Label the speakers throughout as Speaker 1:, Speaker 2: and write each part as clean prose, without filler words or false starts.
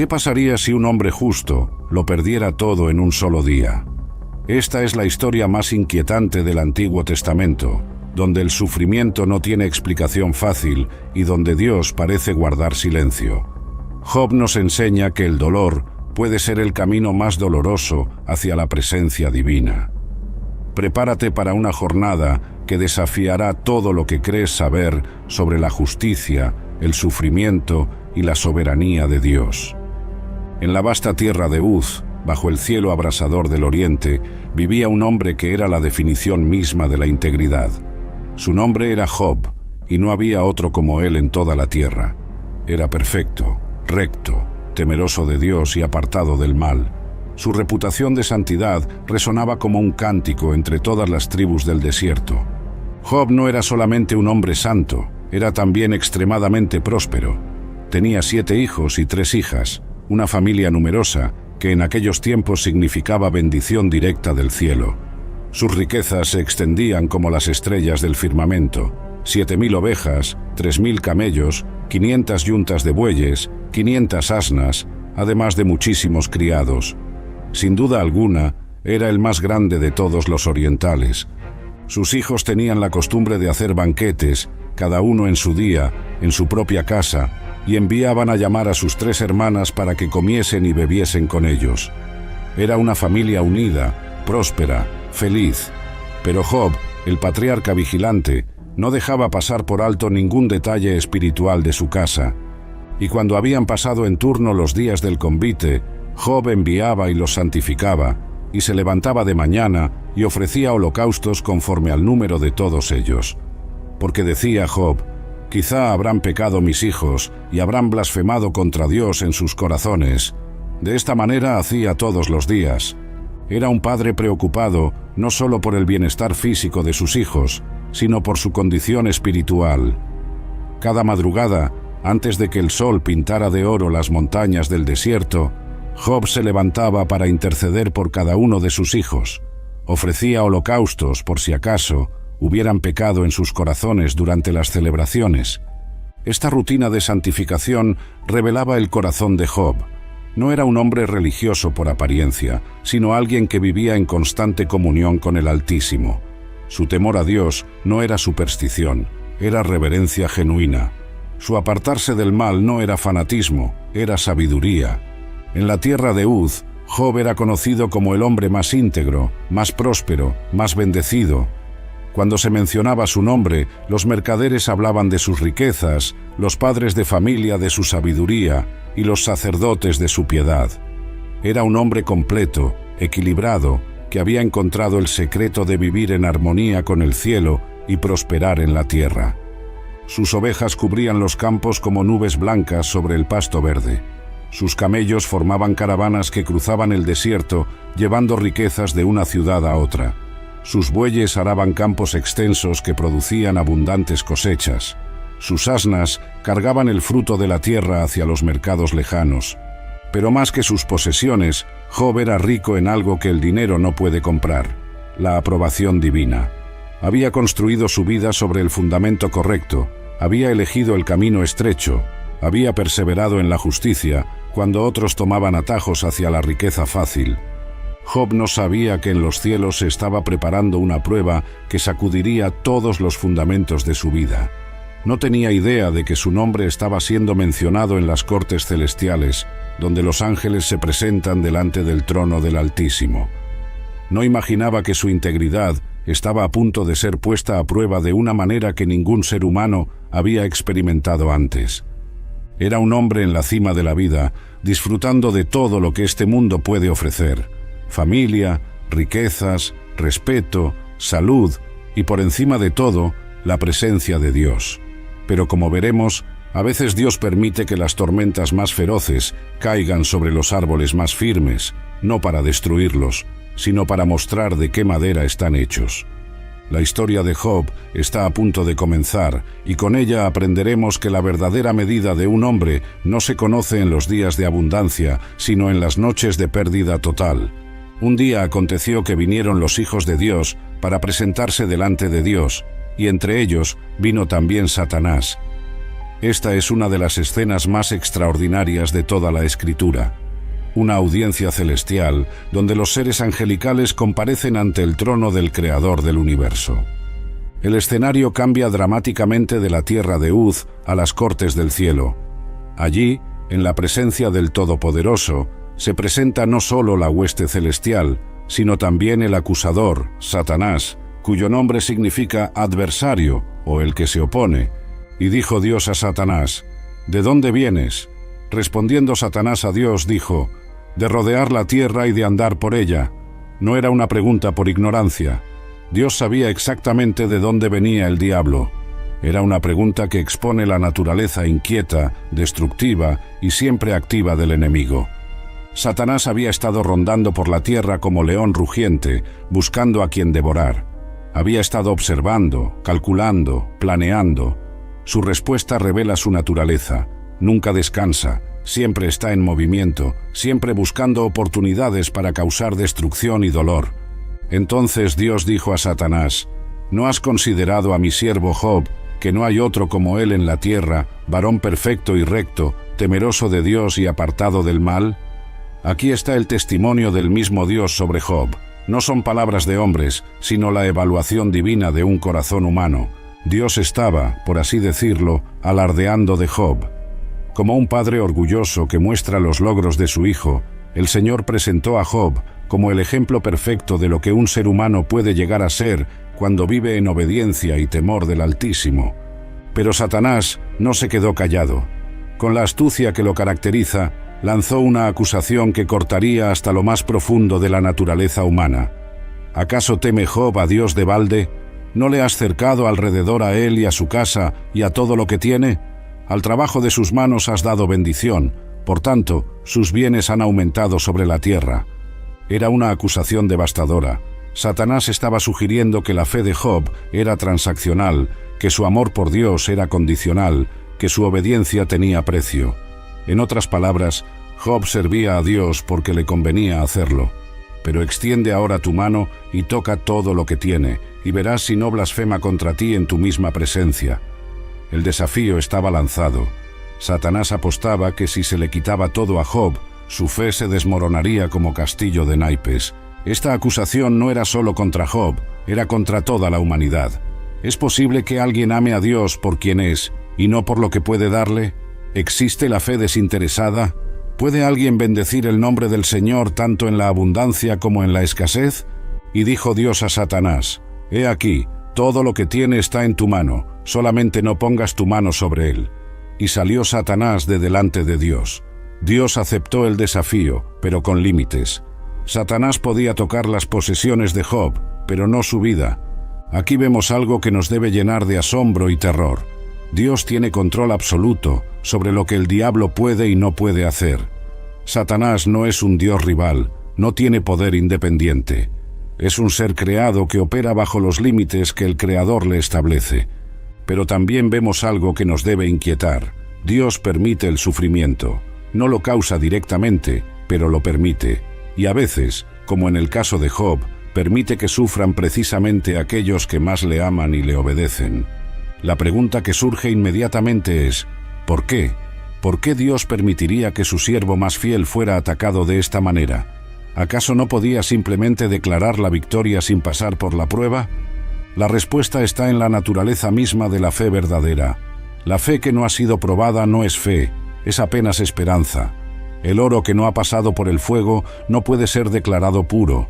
Speaker 1: ¿Qué pasaría si un hombre justo lo perdiera todo en un solo día? Esta es la historia más inquietante del Antiguo Testamento, donde el sufrimiento no tiene explicación fácil y donde Dios parece guardar silencio. Job nos enseña que el dolor puede ser el camino más doloroso hacia la presencia divina. Prepárate para una jornada que desafiará todo lo que crees saber sobre la justicia, el sufrimiento y la soberanía de Dios. En la vasta tierra de Uz, bajo el cielo abrasador del oriente, vivía un hombre que era la definición misma de la integridad. Su nombre era Job, y no había otro como él en toda la tierra. Era perfecto, recto, temeroso de Dios y apartado del mal. Su reputación de santidad resonaba como un cántico entre todas las tribus del desierto. Job no era solamente un hombre santo, era también extremadamente próspero. Tenía 7 hijos y 3 hijas, una familia numerosa que en aquellos tiempos significaba bendición directa del cielo. Sus riquezas se extendían como las estrellas del firmamento: 7.000 ovejas, 3.000 camellos, 500 yuntas de bueyes, 500 asnas, además de muchísimos criados. Sin duda alguna, era el más grande de todos los orientales. Sus hijos tenían la costumbre de hacer banquetes, cada uno en su día, en su propia casa, y enviaban a llamar a sus 3 hermanas para que comiesen y bebiesen con ellos. Era una familia unida, próspera, feliz. Pero Job, el patriarca vigilante, no dejaba pasar por alto ningún detalle espiritual de su casa. Y cuando habían pasado en turno los días del convite, Job enviaba y los santificaba, y se levantaba de mañana y ofrecía holocaustos conforme al número de todos ellos. Porque decía Job: quizá habrán pecado mis hijos y habrán blasfemado contra Dios en sus corazones. De esta manera hacía todos los días. Era un padre preocupado no solo por el bienestar físico de sus hijos, sino por su condición espiritual. Cada madrugada, antes de que el sol pintara de oro las montañas del desierto, Job se levantaba para interceder por cada uno de sus hijos. Ofrecía holocaustos por si acaso hubieran pecado en sus corazones durante las celebraciones. Esta rutina de santificación revelaba el corazón de Job. No era un hombre religioso por apariencia, sino alguien que vivía en constante comunión con el Altísimo. Su temor a Dios no era superstición, era reverencia genuina. Su apartarse del mal no era fanatismo, era sabiduría. En la tierra de Uz, Job era conocido como el hombre más íntegro, más próspero, más bendecido. Cuando se mencionaba su nombre, los mercaderes hablaban de sus riquezas, los padres de familia de su sabiduría y los sacerdotes de su piedad. Era un hombre completo, equilibrado, que había encontrado el secreto de vivir en armonía con el cielo y prosperar en la tierra. Sus ovejas cubrían los campos como nubes blancas sobre el pasto verde. Sus camellos formaban caravanas que cruzaban el desierto, llevando riquezas de una ciudad a otra. Sus bueyes araban campos extensos que producían abundantes cosechas. Sus asnas cargaban el fruto de la tierra hacia los mercados lejanos. Pero más que sus posesiones, Job era rico en algo que el dinero no puede comprar: la aprobación divina. Había construido su vida sobre el fundamento correcto, había elegido el camino estrecho, había perseverado en la justicia cuando otros tomaban atajos hacia la riqueza fácil. Job no sabía que en los cielos se estaba preparando una prueba que sacudiría todos los fundamentos de su vida. No tenía idea de que su nombre estaba siendo mencionado en las cortes celestiales, donde los ángeles se presentan delante del trono del Altísimo. No imaginaba que su integridad estaba a punto de ser puesta a prueba de una manera que ningún ser humano había experimentado antes. Era un hombre en la cima de la vida, disfrutando de todo lo que este mundo puede ofrecer: familia, riquezas, respeto, salud y, por encima de todo, la presencia de Dios. Pero como veremos, a veces Dios permite que las tormentas más feroces caigan sobre los árboles más firmes, no para destruirlos, sino para mostrar de qué madera están hechos. La historia de Job está a punto de comenzar, y con ella aprenderemos que la verdadera medida de un hombre no se conoce en los días de abundancia, sino en las noches de pérdida total. Un día aconteció que vinieron los hijos de Dios para presentarse delante de Dios, y entre ellos vino también Satanás. Esta es una de las escenas más extraordinarias de toda la Escritura. Una audiencia celestial donde los seres angelicales comparecen ante el trono del Creador del universo. El escenario cambia dramáticamente de la tierra de Uz a las cortes del cielo. Allí, en la presencia del Todopoderoso, se presenta no solo la hueste celestial, sino también el acusador, Satanás, cuyo nombre significa adversario o el que se opone. Y dijo Dios a Satanás: ¿De dónde vienes? Respondiendo Satanás a Dios, dijo: de rodear la tierra y de andar por ella. No era una pregunta por ignorancia. Dios sabía exactamente de dónde venía el diablo. Era una pregunta que expone la naturaleza inquieta, destructiva y siempre activa del enemigo. Satanás había estado rondando por la tierra como león rugiente, buscando a quien devorar. Había estado observando, calculando, planeando. Su respuesta revela su naturaleza. Nunca descansa, siempre está en movimiento, siempre buscando oportunidades para causar destrucción y dolor. Entonces Dios dijo a Satanás: ¿no has considerado a mi siervo Job, que no hay otro como él en la tierra, varón perfecto y recto, temeroso de Dios y apartado del mal? Aquí está el testimonio del mismo Dios sobre Job. No son palabras de hombres, sino la evaluación divina de un corazón humano. Dios estaba, por así decirlo, alardeando de Job. Como un padre orgulloso que muestra los logros de su hijo, el Señor presentó a Job como el ejemplo perfecto de lo que un ser humano puede llegar a ser cuando vive en obediencia y temor del Altísimo. Pero Satanás no se quedó callado. Con la astucia que lo caracteriza, lanzó una acusación que cortaría hasta lo más profundo de la naturaleza humana. ¿Acaso teme Job a Dios de balde? ¿No le has cercado alrededor a él y a su casa y a todo lo que tiene? Al trabajo de sus manos has dado bendición, por tanto, sus bienes han aumentado sobre la tierra. Era una acusación devastadora. Satanás estaba sugiriendo que la fe de Job era transaccional, que su amor por Dios era condicional, que su obediencia tenía precio. En otras palabras, Job servía a Dios porque le convenía hacerlo. Pero extiende ahora tu mano y toca todo lo que tiene, y verás si no blasfema contra ti en tu misma presencia. El desafío estaba lanzado. Satanás apostaba que si se le quitaba todo a Job, su fe se desmoronaría como castillo de naipes. Esta acusación no era solo contra Job, era contra toda la humanidad. ¿Es posible que alguien ame a Dios por quien es y no por lo que puede darle? ¿Existe la fe desinteresada? ¿Puede alguien bendecir el nombre del Señor tanto en la abundancia como en la escasez? Y dijo Dios a Satanás: He aquí, todo lo que tiene está en tu mano, solamente no pongas tu mano sobre él. Y salió Satanás de delante de Dios. Dios aceptó el desafío, pero con límites. Satanás podía tocar las posesiones de Job, pero no su vida. Aquí vemos algo que nos debe llenar de asombro y terror. Dios tiene control absoluto sobre lo que el diablo puede y no puede hacer. Satanás no es un Dios rival, no tiene poder independiente. Es un ser creado que opera bajo los límites que el Creador le establece. Pero también vemos algo que nos debe inquietar. Dios permite el sufrimiento. No lo causa directamente, pero lo permite. Y a veces, como en el caso de Job, permite que sufran precisamente aquellos que más le aman y le obedecen. La pregunta que surge inmediatamente es: ¿por qué? ¿Por qué Dios permitiría que su siervo más fiel fuera atacado de esta manera? ¿Acaso no podía simplemente declarar la victoria sin pasar por la prueba? La respuesta está en la naturaleza misma de la fe verdadera. La fe que no ha sido probada no es fe, es apenas esperanza. El oro que no ha pasado por el fuego no puede ser declarado puro.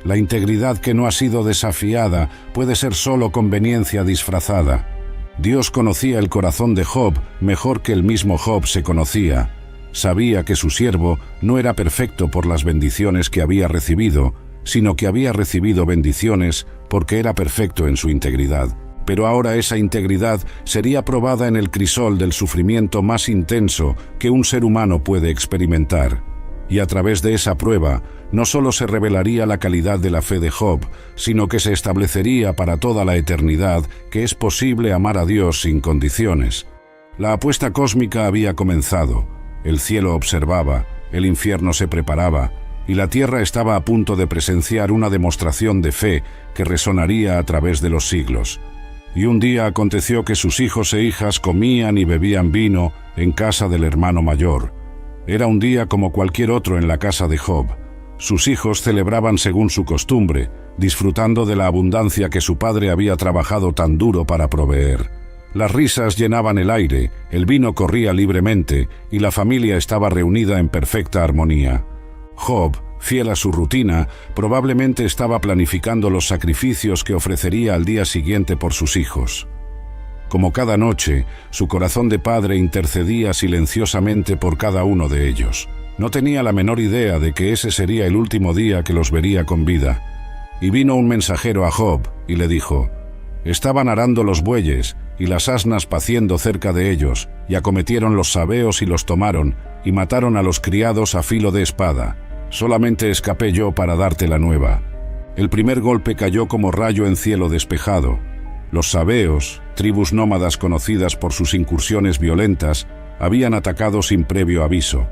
Speaker 1: La integridad que no ha sido desafiada puede ser solo conveniencia disfrazada. Dios conocía el corazón de Job mejor que el mismo Job se conocía. Sabía que su siervo no era perfecto por las bendiciones que había recibido, sino que había recibido bendiciones porque era perfecto en su integridad. Pero ahora esa integridad sería probada en el crisol del sufrimiento más intenso que un ser humano puede experimentar. Y a través de esa prueba, no solo se revelaría la calidad de la fe de Job, sino que se establecería para toda la eternidad que es posible amar a Dios sin condiciones. La apuesta cósmica había comenzado. El cielo observaba, el infierno se preparaba, y la tierra estaba a punto de presenciar una demostración de fe que resonaría a través de los siglos. Y un día aconteció que sus hijos e hijas comían y bebían vino en casa del hermano mayor. Era un día como cualquier otro en la casa de Job. Sus hijos celebraban según su costumbre, disfrutando de la abundancia que su padre había trabajado tan duro para proveer. Las risas llenaban el aire, el vino corría libremente y la familia estaba reunida en perfecta armonía. Job, fiel a su rutina, probablemente estaba planificando los sacrificios que ofrecería al día siguiente por sus hijos. Como cada noche, su corazón de padre intercedía silenciosamente por cada uno de ellos. No tenía la menor idea de que ese sería el último día que los vería con vida. Y vino un mensajero a Job y le dijo: «Estaban arando los bueyes y las asnas paciendo cerca de ellos, y acometieron los sabeos y los tomaron, y mataron a los criados a filo de espada. Solamente escapé yo para darte la nueva». El primer golpe cayó como rayo en cielo despejado. Los sabeos, tribus nómadas conocidas por sus incursiones violentas, habían atacado sin previo aviso.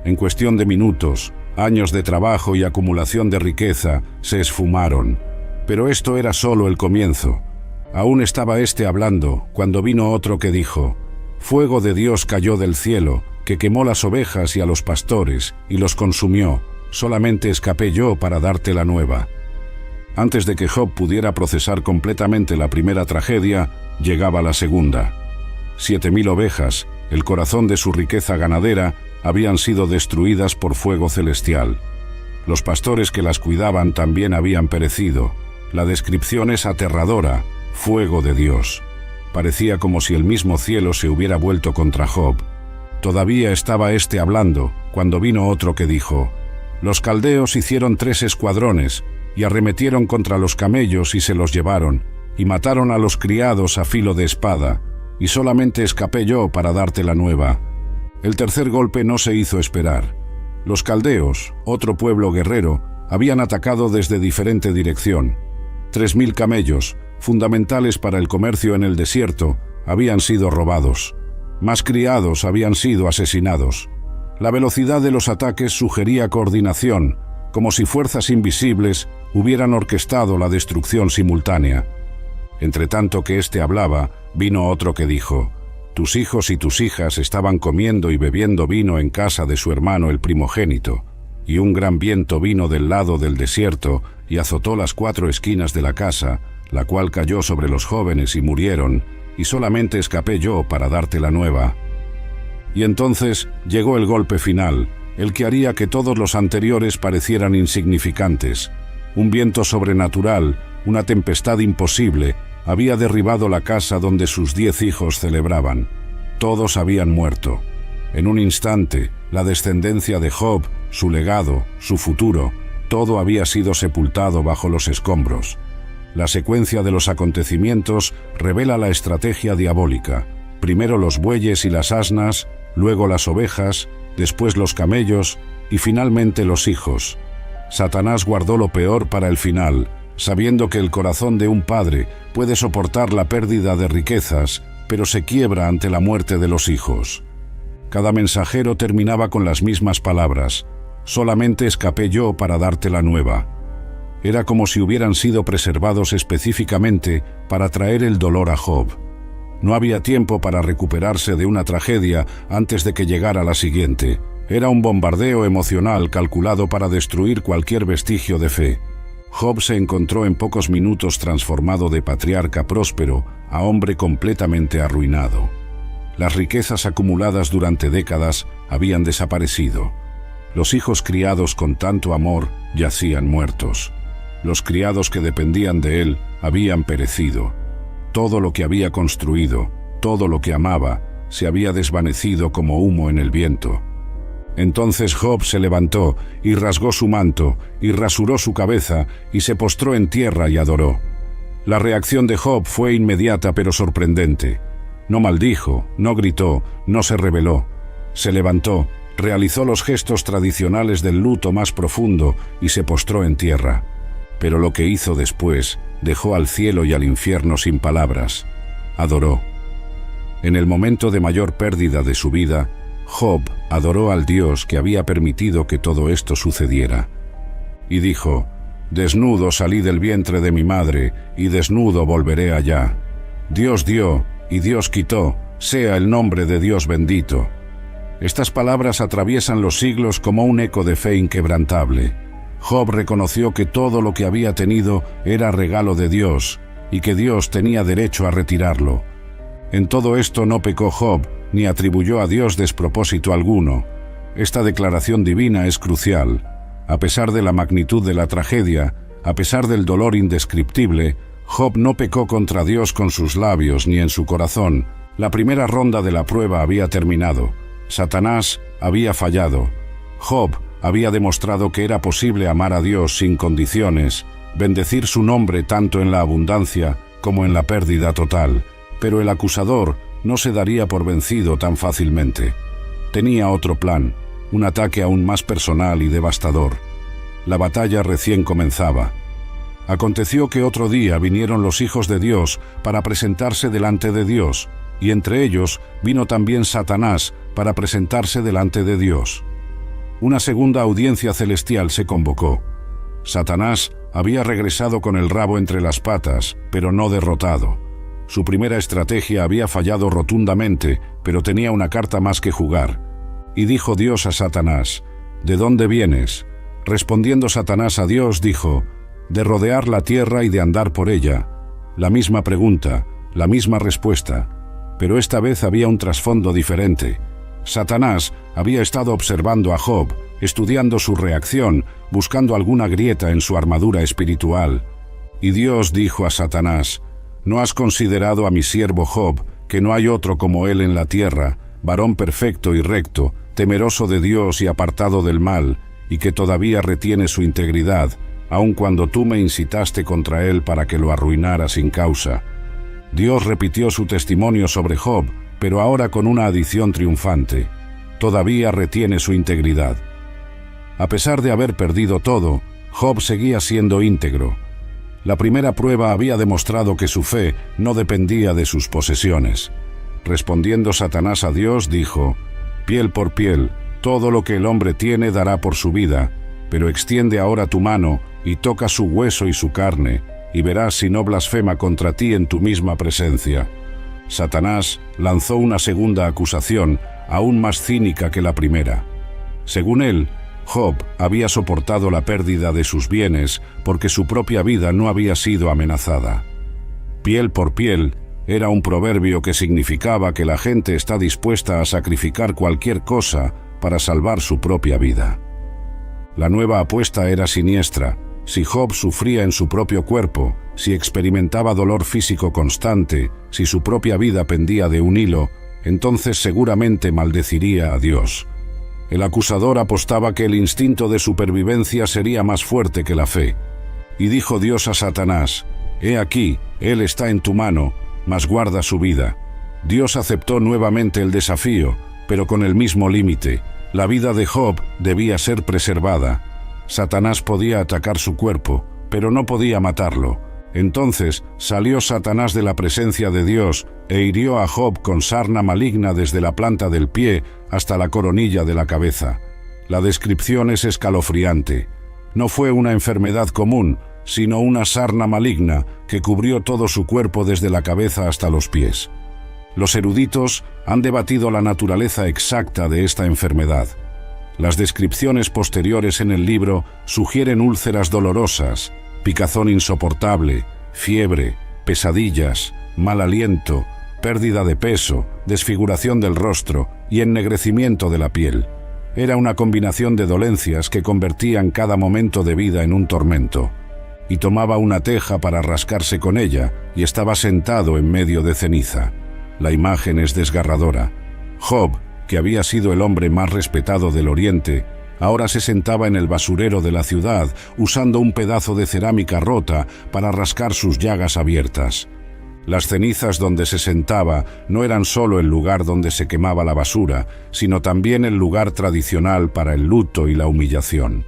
Speaker 1: En cuestión de minutos, años de trabajo y acumulación de riqueza se esfumaron. Pero esto era solo el comienzo. Aún estaba éste hablando, cuando vino otro que dijo: «Fuego de Dios cayó del cielo, que quemó las ovejas y a los pastores, y los consumió. Solamente escapé yo para darte la nueva». Antes de que Job pudiera procesar completamente la primera tragedia, llegaba la segunda. 7.000 ovejas, el corazón de su riqueza ganadera, habían sido destruidas por fuego celestial. Los pastores que las cuidaban también habían perecido. La descripción es aterradora: fuego de Dios. Parecía como si el mismo cielo se hubiera vuelto contra Job. Todavía estaba éste hablando, cuando vino otro que dijo: «Los caldeos hicieron 3 escuadrones, y arremetieron contra los camellos y se los llevaron, y mataron a los criados a filo de espada, y solamente escapé yo para darte la nueva». El tercer golpe no se hizo esperar. Los caldeos, otro pueblo guerrero, habían atacado desde diferente dirección. 3.000 camellos, fundamentales para el comercio en el desierto, habían sido robados. Más criados habían sido asesinados. La velocidad de los ataques sugería coordinación, como si fuerzas invisibles hubieran orquestado la destrucción simultánea. Entre tanto que éste hablaba, vino otro que dijo: «Tus hijos y tus hijas estaban comiendo y bebiendo vino en casa de su hermano el primogénito, y un gran viento vino del lado del desierto y azotó las 4 esquinas de la casa, la cual cayó sobre los jóvenes y murieron, y solamente escapé yo para darte la nueva». Y entonces llegó el golpe final, el que haría que todos los anteriores parecieran insignificantes. Un viento sobrenatural, una tempestad imposible, había derribado la casa donde sus 10 hijos celebraban. Todos habían muerto. En un instante, la descendencia de Job, su legado, su futuro, todo había sido sepultado bajo los escombros. La secuencia de los acontecimientos revela la estrategia diabólica. Primero los bueyes y las asnas, luego las ovejas, después los camellos y finalmente los hijos. Satanás guardó lo peor para el final, sabiendo que el corazón de un padre puede soportar la pérdida de riquezas, pero se quiebra ante la muerte de los hijos. Cada mensajero terminaba con las mismas palabras: «Solamente escapé yo para darte la nueva». Era como si hubieran sido preservados específicamente para traer el dolor a Job. No había tiempo para recuperarse de una tragedia antes de que llegara la siguiente. Era un bombardeo emocional calculado para destruir cualquier vestigio de fe. Job se encontró en pocos minutos transformado de patriarca próspero a hombre completamente arruinado. Las riquezas acumuladas durante décadas habían desaparecido. Los hijos criados con tanto amor yacían muertos. Los criados que dependían de él habían perecido. Todo lo que había construido, todo lo que amaba, se había desvanecido como humo en el viento. Entonces Job se levantó y rasgó su manto y rasuró su cabeza y se postró en tierra y adoró. La reacción de Job fue inmediata pero sorprendente. No maldijo, no gritó, no se rebeló. Se levantó, realizó los gestos tradicionales del luto más profundo y se postró en tierra. Pero lo que hizo después dejó al cielo y al infierno sin palabras. Adoró. En el momento de mayor pérdida de su vida, Job adoró al Dios que había permitido que todo esto sucediera. Y dijo: «Desnudo salí del vientre de mi madre, y desnudo volveré allá». Dios dio y Dios quitó, sea el nombre de Dios bendito. Estas palabras atraviesan los siglos como un eco de fe inquebrantable. Job reconoció que todo lo que había tenido era regalo de Dios y que Dios tenía derecho a retirarlo. En todo esto no pecó Job, ni atribuyó a Dios despropósito alguno. Esta declaración divina es crucial. A pesar de la magnitud de la tragedia, a pesar del dolor indescriptible, Job no pecó contra Dios con sus labios ni en su corazón. La primera ronda de la prueba había terminado. Satanás había fallado. Job había demostrado que era posible amar a Dios sin condiciones, bendecir su nombre tanto en la abundancia como en la pérdida total. Pero el acusador no se daría por vencido tan fácilmente. Tenía otro plan, un ataque aún más personal y devastador. La batalla recién comenzaba. Aconteció que otro día vinieron los hijos de Dios para presentarse delante de Dios, y entre ellos vino también Satanás para presentarse delante de Dios. Una segunda audiencia celestial se convocó. Satanás había regresado con el rabo entre las patas, pero no derrotado. Su primera estrategia había fallado rotundamente, pero tenía una carta más que jugar. Y dijo Dios a Satanás: ¿De dónde vienes? Respondiendo Satanás a Dios, dijo: de rodear la tierra y de andar por ella. La misma pregunta, la misma respuesta, pero esta vez había un trasfondo diferente. Satanás había estado observando a Job, estudiando su reacción, buscando alguna grieta en su armadura espiritual. Y Dios dijo a Satanás: ¿no has considerado a mi siervo Job, que no hay otro como él en la tierra, varón perfecto y recto, temeroso de Dios y apartado del mal, y que todavía retiene su integridad, aun cuando tú me incitaste contra él para que lo arruinara sin causa? Dios repitió su testimonio sobre Job, pero ahora con una adición triunfante: todavía retiene su integridad. A pesar de haber perdido todo, Job seguía siendo íntegro. La primera prueba había demostrado que su fe no dependía de sus posesiones. Respondiendo Satanás a Dios, dijo: piel por piel, todo lo que el hombre tiene dará por su vida, pero extiende ahora tu mano y toca su hueso y su carne, y verás si no blasfema contra ti en tu misma presencia. Satanás lanzó una segunda acusación, aún más cínica que la primera. Según él, Job había soportado la pérdida de sus bienes porque su propia vida no había sido amenazada. Piel por piel era un proverbio que significaba que la gente está dispuesta a sacrificar cualquier cosa para salvar su propia vida. La nueva apuesta era siniestra. Si Job sufría en su propio cuerpo, si experimentaba dolor físico constante, si su propia vida pendía de un hilo, entonces seguramente maldeciría a Dios. El acusador apostaba que el instinto de supervivencia sería más fuerte que la fe. Y dijo Dios a Satanás: he aquí, él está en tu mano, mas guarda su vida. Dios aceptó nuevamente el desafío, pero con el mismo límite: la vida de Job debía ser preservada. Satanás podía atacar su cuerpo, pero no podía matarlo. Entonces salió Satanás de la presencia de Dios e hirió a Job con sarna maligna desde la planta del pie hasta la coronilla de la cabeza. La descripción es escalofriante. No fue una enfermedad común, sino una sarna maligna que cubrió todo su cuerpo desde la cabeza hasta los pies. Los eruditos han debatido la naturaleza exacta de esta enfermedad. Las descripciones posteriores en el libro sugieren úlceras dolorosas, picazón insoportable, fiebre, pesadillas, mal aliento, pérdida de peso, desfiguración del rostro y ennegrecimiento de la piel. Era una combinación de dolencias que convertían cada momento de vida en un tormento. Y tomaba una teja para rascarse con ella y estaba sentado en medio de ceniza. La imagen es desgarradora. Job, que había sido el hombre más respetado del Oriente, ahora se sentaba en el basurero de la ciudad usando un pedazo de cerámica rota para rascar sus llagas abiertas. Las cenizas donde se sentaba no eran solo el lugar donde se quemaba la basura, sino también el lugar tradicional para el luto y la humillación.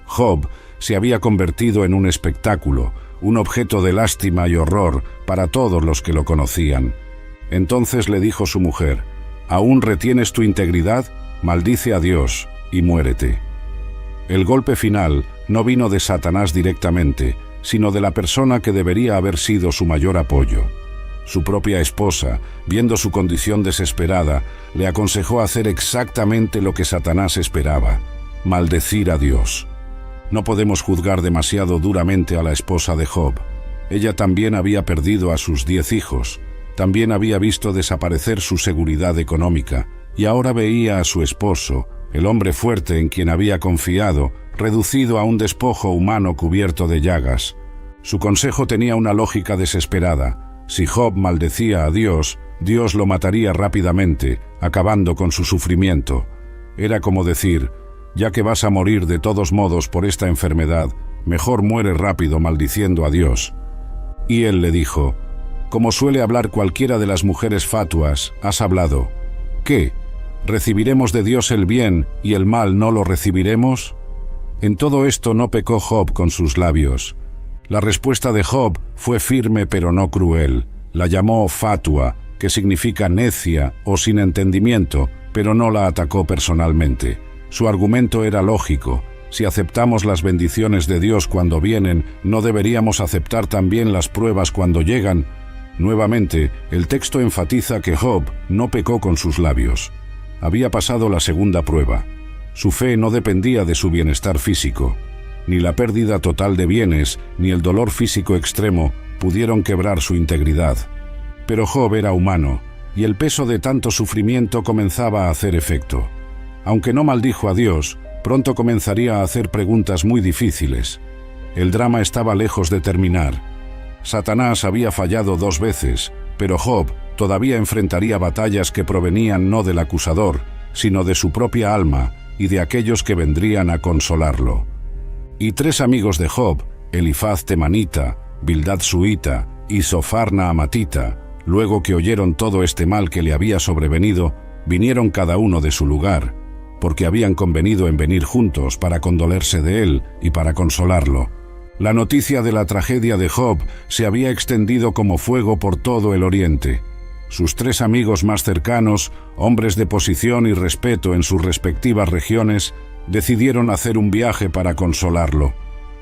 Speaker 1: Job se había convertido en un espectáculo, un objeto de lástima y horror para todos los que lo conocían. Entonces le dijo su mujer: ¿aún retienes tu integridad? Maldice a Dios y muérete. El golpe final no vino de Satanás directamente, sino de la persona que debería haber sido su mayor apoyo. Su propia esposa, viendo su condición desesperada, le aconsejó hacer exactamente lo que Satanás esperaba: maldecir a Dios. No podemos juzgar demasiado duramente a la esposa de Job. Ella también había perdido a sus 10 hijos, también había visto desaparecer su seguridad económica, y ahora veía a su esposo, el hombre fuerte en quien había confiado, reducido a un despojo humano cubierto de llagas. Su consejo tenía una lógica desesperada. Si Job maldecía a Dios, Dios lo mataría rápidamente, acabando con su sufrimiento. Era como decir: ya que vas a morir de todos modos por esta enfermedad, mejor muere rápido maldiciendo a Dios. Y él le dijo: como suele hablar cualquiera de las mujeres fatuas, has hablado. ¿Qué? ¿Recibiremos de Dios el bien y el mal no lo recibiremos? En todo esto no pecó Job con sus labios. La respuesta de Job fue firme pero no cruel. La llamó fatua, que significa necia o sin entendimiento, pero no la atacó personalmente. Su argumento era lógico. Si aceptamos las bendiciones de Dios cuando vienen, ¿no deberíamos aceptar también las pruebas cuando llegan? Nuevamente, el texto enfatiza que Job no pecó con sus labios. Había pasado la segunda prueba. Su fe no dependía de su bienestar físico. Ni la pérdida total de bienes, ni el dolor físico extremo pudieron quebrar su integridad. Pero Job era humano, y el peso de tanto sufrimiento comenzaba a hacer efecto. Aunque no maldijo a Dios, pronto comenzaría a hacer preguntas muy difíciles. El drama estaba lejos de terminar. Satanás había fallado 2 veces, pero Job todavía enfrentaría batallas que provenían no del acusador, sino de su propia alma y de aquellos que vendrían a consolarlo. Y 3 amigos de Job, Elifaz temanita, Bildad suita y Zofar naamatita, luego que oyeron todo este mal que le había sobrevenido, vinieron cada uno de su lugar, porque habían convenido en venir juntos para condolerse de él y para consolarlo. La noticia de la tragedia de Job se había extendido como fuego por todo el oriente. Sus 3 amigos más cercanos, hombres de posición y respeto en sus respectivas regiones, decidieron hacer un viaje para consolarlo.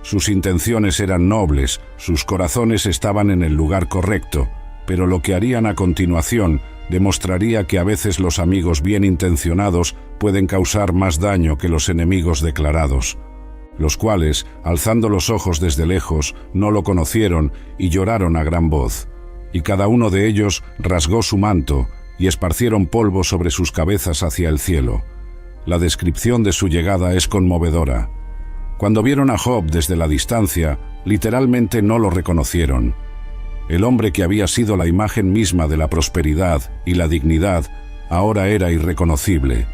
Speaker 1: Sus intenciones eran nobles, sus corazones estaban en el lugar correcto, pero lo que harían a continuación demostraría que a veces los amigos bien intencionados pueden causar más daño que los enemigos declarados, los cuales, alzando los ojos desde lejos, no lo conocieron y lloraron a gran voz. Y cada uno de ellos rasgó su manto y esparcieron polvo sobre sus cabezas hacia el cielo. La descripción de su llegada es conmovedora. Cuando vieron a Job desde la distancia, literalmente no lo reconocieron. El hombre que había sido la imagen misma de la prosperidad y la dignidad, ahora era irreconocible.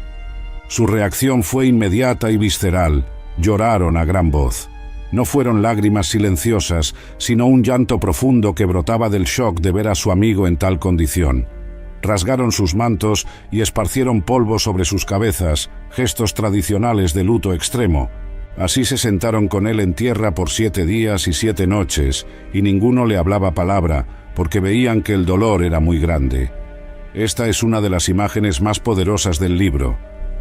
Speaker 1: Su reacción fue inmediata y visceral. Lloraron a gran voz. No fueron lágrimas silenciosas, sino un llanto profundo que brotaba del shock de ver a su amigo en tal condición. Rasgaron sus mantos y esparcieron polvo sobre sus cabezas, gestos tradicionales de luto extremo. Así se sentaron con él en tierra por 7 días y 7 noches, y ninguno le hablaba palabra, porque veían que el dolor era muy grande. Esta es una de las imágenes más poderosas del libro.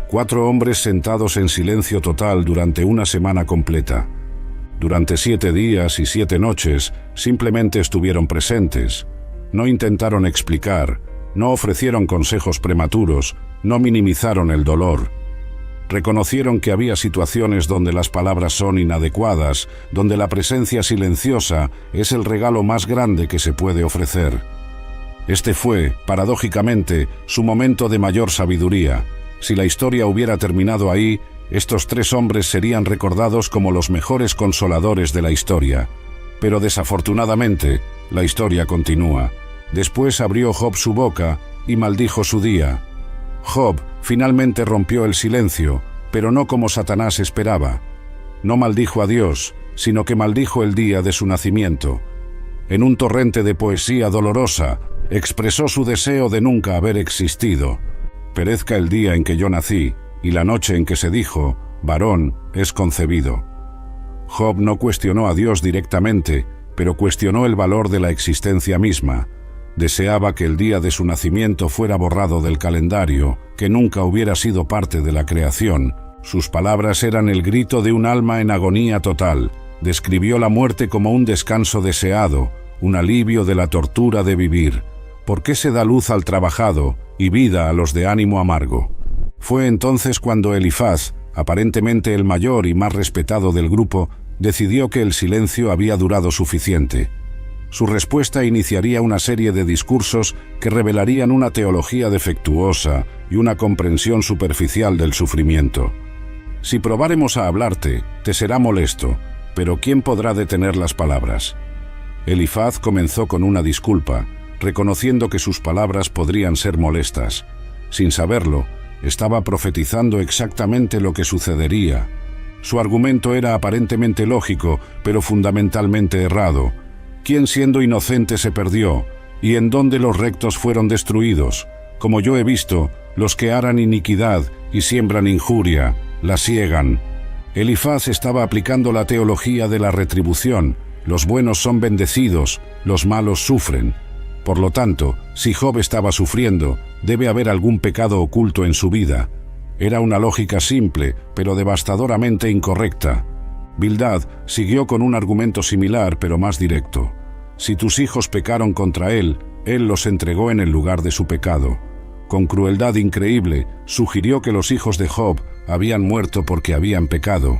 Speaker 1: 4 hombres sentados en silencio total durante una semana completa. Durante 7 días y 7 noches, simplemente estuvieron presentes. No intentaron explicar, no ofrecieron consejos prematuros, no minimizaron el dolor. Reconocieron que había situaciones donde las palabras son inadecuadas, donde la presencia silenciosa es el regalo más grande que se puede ofrecer. Este fue, paradójicamente, su momento de mayor sabiduría. Si la historia hubiera terminado ahí, estos 3 hombres serían recordados como los mejores consoladores de la historia. Pero desafortunadamente, la historia continúa. Después abrió Job su boca y maldijo su día. Job finalmente rompió el silencio, pero no como Satanás esperaba. No maldijo a Dios, sino que maldijo el día de su nacimiento. En un torrente de poesía dolorosa, expresó su deseo de nunca haber existido. Perezca el día en que yo nací, y la noche en que se dijo, varón es concebido. Job no cuestionó a Dios directamente, pero cuestionó el valor de la existencia misma. Deseaba que el día de su nacimiento fuera borrado del calendario, que nunca hubiera sido parte de la creación. Sus palabras eran el grito de un alma en agonía total. Describió la muerte como un descanso deseado, un alivio de la tortura de vivir. ¿Por qué se da luz al trabajado y vida a los de ánimo amargo? Fue entonces cuando Elifaz, aparentemente el mayor y más respetado del grupo, decidió que el silencio había durado suficiente. Su respuesta iniciaría una serie de discursos que revelarían una teología defectuosa y una comprensión superficial del sufrimiento. Si probáremos a hablarte, te será molesto, pero ¿quién podrá detener las palabras? Elifaz comenzó con una disculpa, reconociendo que sus palabras podrían ser molestas. Sin saberlo, estaba profetizando exactamente lo que sucedería. Su argumento era aparentemente lógico, pero fundamentalmente errado. ¿Quién siendo inocente se perdió? ¿Y en dónde los rectos fueron destruidos? Como yo he visto, los que aran iniquidad y siembran injuria, la siegan. Elifaz estaba aplicando la teología de la retribución. Los buenos son bendecidos, los malos sufren. Por lo tanto, si Job estaba sufriendo, debe haber algún pecado oculto en su vida. Era una lógica simple, pero devastadoramente incorrecta. Bildad siguió con un argumento similar, pero más directo. Si tus hijos pecaron contra él, él los entregó en el lugar de su pecado. Con crueldad increíble, sugirió que los hijos de Job habían muerto porque habían pecado.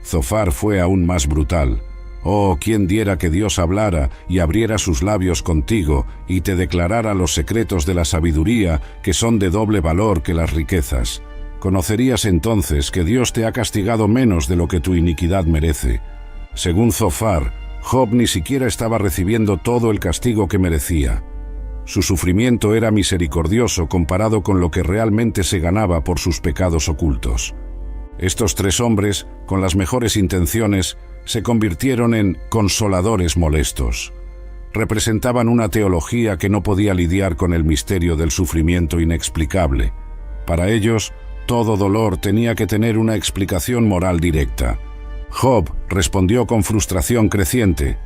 Speaker 1: Zofar fue aún más brutal. Oh, quién diera que Dios hablara y abriera sus labios contigo y te declarara los secretos de la sabiduría, que son de doble valor que las riquezas. Conocerías entonces que Dios te ha castigado menos de lo que tu iniquidad merece. Según Zofar, Job ni siquiera estaba recibiendo todo el castigo que merecía. Su sufrimiento era misericordioso comparado con lo que realmente se ganaba por sus pecados ocultos. Estos tres hombres, con las mejores intenciones, se convirtieron en consoladores molestos. Representaban una teología que no podía lidiar con el misterio del sufrimiento inexplicable. Para ellos, todo dolor tenía que tener una explicación moral directa. Job respondió con frustración creciente: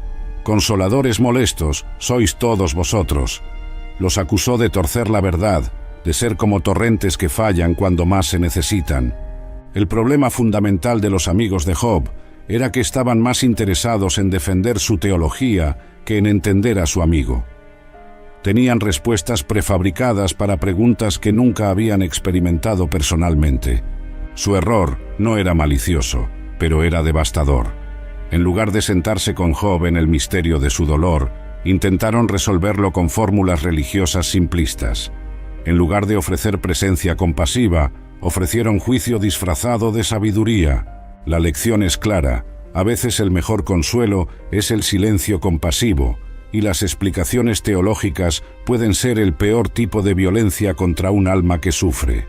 Speaker 1: «Consoladores molestos, sois todos vosotros». Los acusó de torcer la verdad, de ser como torrentes que fallan cuando más se necesitan. El problema fundamental de los amigos de Job era que estaban más interesados en defender su teología que en entender a su amigo. Tenían respuestas prefabricadas para preguntas que nunca habían experimentado personalmente. Su error no era malicioso, pero era devastador. En lugar de sentarse con Job en el misterio de su dolor, intentaron resolverlo con fórmulas religiosas simplistas. En lugar de ofrecer presencia compasiva, ofrecieron juicio disfrazado de sabiduría. La lección es clara: a veces el mejor consuelo es el silencio compasivo, y las explicaciones teológicas pueden ser el peor tipo de violencia contra un alma que sufre.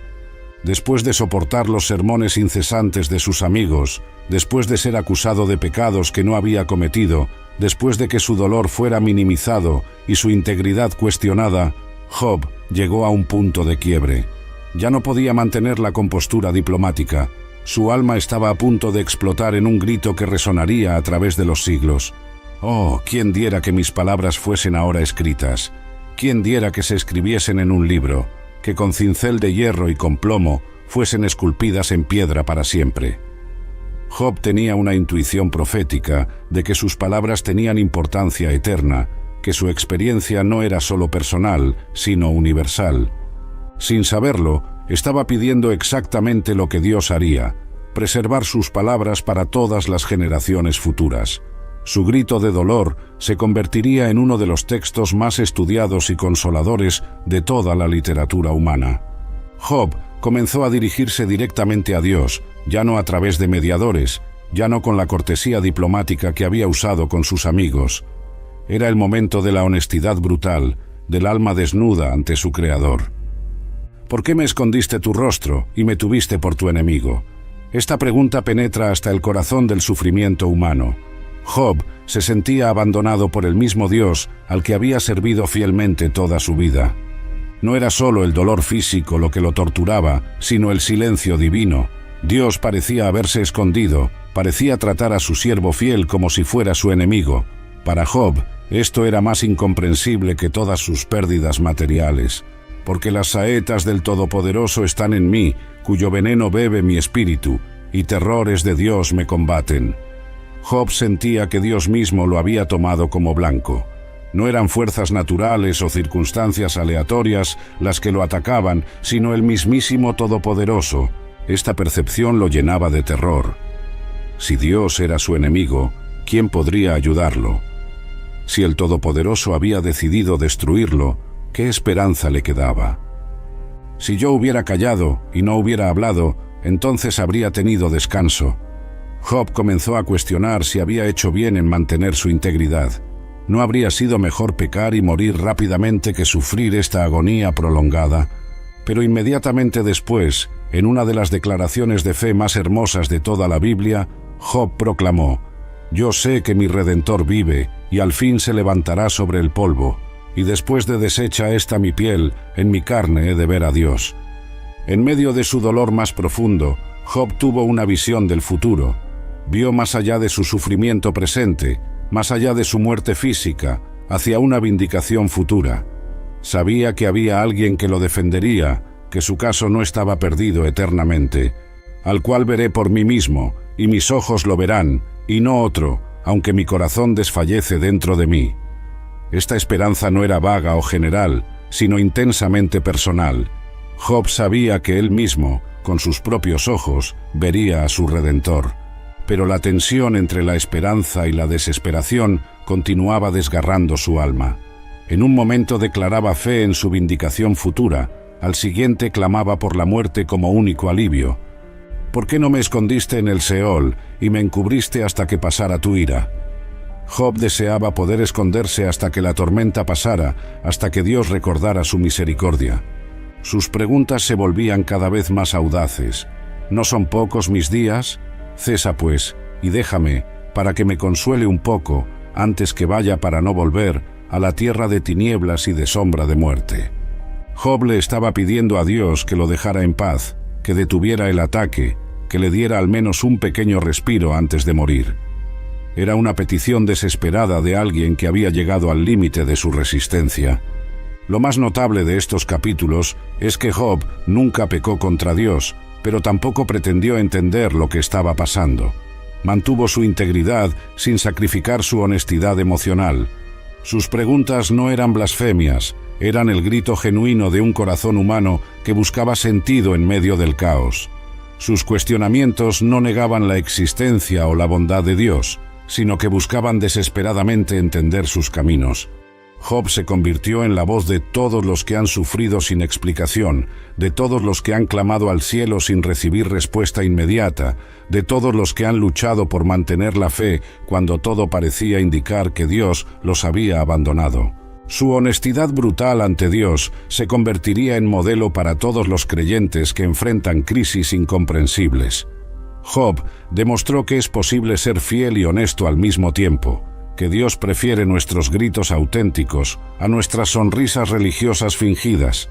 Speaker 1: Después de soportar los sermones incesantes de sus amigos, después de ser acusado de pecados que no había cometido, después de que su dolor fuera minimizado y su integridad cuestionada, Job llegó a un punto de quiebre. Ya no podía mantener la compostura diplomática. Su alma estaba a punto de explotar en un grito que resonaría a través de los siglos. Oh, quién diera que mis palabras fuesen ahora escritas. Quién diera que se escribiesen en un libro, que con cincel de hierro y con plomo fuesen esculpidas en piedra para siempre. Job tenía una intuición profética de que sus palabras tenían importancia eterna, que su experiencia no era solo personal, sino universal. Sin saberlo, estaba pidiendo exactamente lo que Dios haría: preservar sus palabras para todas las generaciones futuras. Su grito de dolor se convertiría en uno de los textos más estudiados y consoladores de toda la literatura humana. Job comenzó a dirigirse directamente a Dios, ya no a través de mediadores, ya no con la cortesía diplomática que había usado con sus amigos. Era el momento de la honestidad brutal, del alma desnuda ante su Creador. ¿Por qué me escondiste tu rostro y me tuviste por tu enemigo? Esta pregunta penetra hasta el corazón del sufrimiento humano. Job se sentía abandonado por el mismo Dios al que había servido fielmente toda su vida. No era solo el dolor físico lo que lo torturaba, sino el silencio divino. Dios parecía haberse escondido, parecía tratar a su siervo fiel como si fuera su enemigo. Para Job, esto era más incomprensible que todas sus pérdidas materiales. Porque las saetas del Todopoderoso están en mí, cuyo veneno bebe mi espíritu, y terrores de Dios me combaten. Job sentía que Dios mismo lo había tomado como blanco. No eran fuerzas naturales o circunstancias aleatorias las que lo atacaban, sino el mismísimo Todopoderoso. Esta percepción lo llenaba de terror. Si Dios era su enemigo, ¿quién podría ayudarlo? Si el Todopoderoso había decidido destruirlo, ¿qué esperanza le quedaba? Si yo hubiera callado y no hubiera hablado, entonces habría tenido descanso. Job comenzó a cuestionar si había hecho bien en mantener su integridad. ¿No habría sido mejor pecar y morir rápidamente que sufrir esta agonía prolongada? Pero inmediatamente después, en una de las declaraciones de fe más hermosas de toda la Biblia, Job proclamó: «Yo sé que mi Redentor vive, y al fin se levantará sobre el polvo, y después de deshecha esta mi piel, en mi carne he de ver a Dios». En medio de su dolor más profundo, Job tuvo una visión del futuro. Vio más allá de su sufrimiento presente, más allá de su muerte física, hacia una vindicación futura. Sabía que había alguien que lo defendería, que su caso no estaba perdido eternamente, al cual veré por mí mismo, y mis ojos lo verán, y no otro, aunque mi corazón desfallece dentro de mí. Esta esperanza no era vaga o general, sino intensamente personal. Job sabía que él mismo, con sus propios ojos, vería a su Redentor. Pero la tensión entre la esperanza y la desesperación continuaba desgarrando su alma. En un momento declaraba fe en su vindicación futura, al siguiente clamaba por la muerte como único alivio. ¿Por qué no me escondiste en el Seol y me encubriste hasta que pasara tu ira? Job deseaba poder esconderse hasta que la tormenta pasara, hasta que Dios recordara su misericordia. Sus preguntas se volvían cada vez más audaces. ¿No son pocos mis días? Cesa pues, y déjame, para que me consuele un poco, antes que vaya para no volver a la tierra de tinieblas y de sombra de muerte. Job le estaba pidiendo a Dios que lo dejara en paz, que detuviera el ataque, que le diera al menos un pequeño respiro antes de morir. Era una petición desesperada de alguien que había llegado al límite de su resistencia. Lo más notable de estos capítulos es que Job nunca pecó contra Dios, pero tampoco pretendió entender lo que estaba pasando. Mantuvo su integridad sin sacrificar su honestidad emocional. Sus preguntas no eran blasfemias, eran el grito genuino de un corazón humano que buscaba sentido en medio del caos. Sus cuestionamientos no negaban la existencia o la bondad de Dios, sino que buscaban desesperadamente entender sus caminos. Job se convirtió en la voz de todos los que han sufrido sin explicación, de todos los que han clamado al cielo sin recibir respuesta inmediata, de todos los que han luchado por mantener la fe cuando todo parecía indicar que Dios los había abandonado. Su honestidad brutal ante Dios se convertiría en modelo para todos los creyentes que enfrentan crisis incomprensibles. Job demostró que es posible ser fiel y honesto al mismo tiempo, que Dios prefiere nuestros gritos auténticos a nuestras sonrisas religiosas fingidas.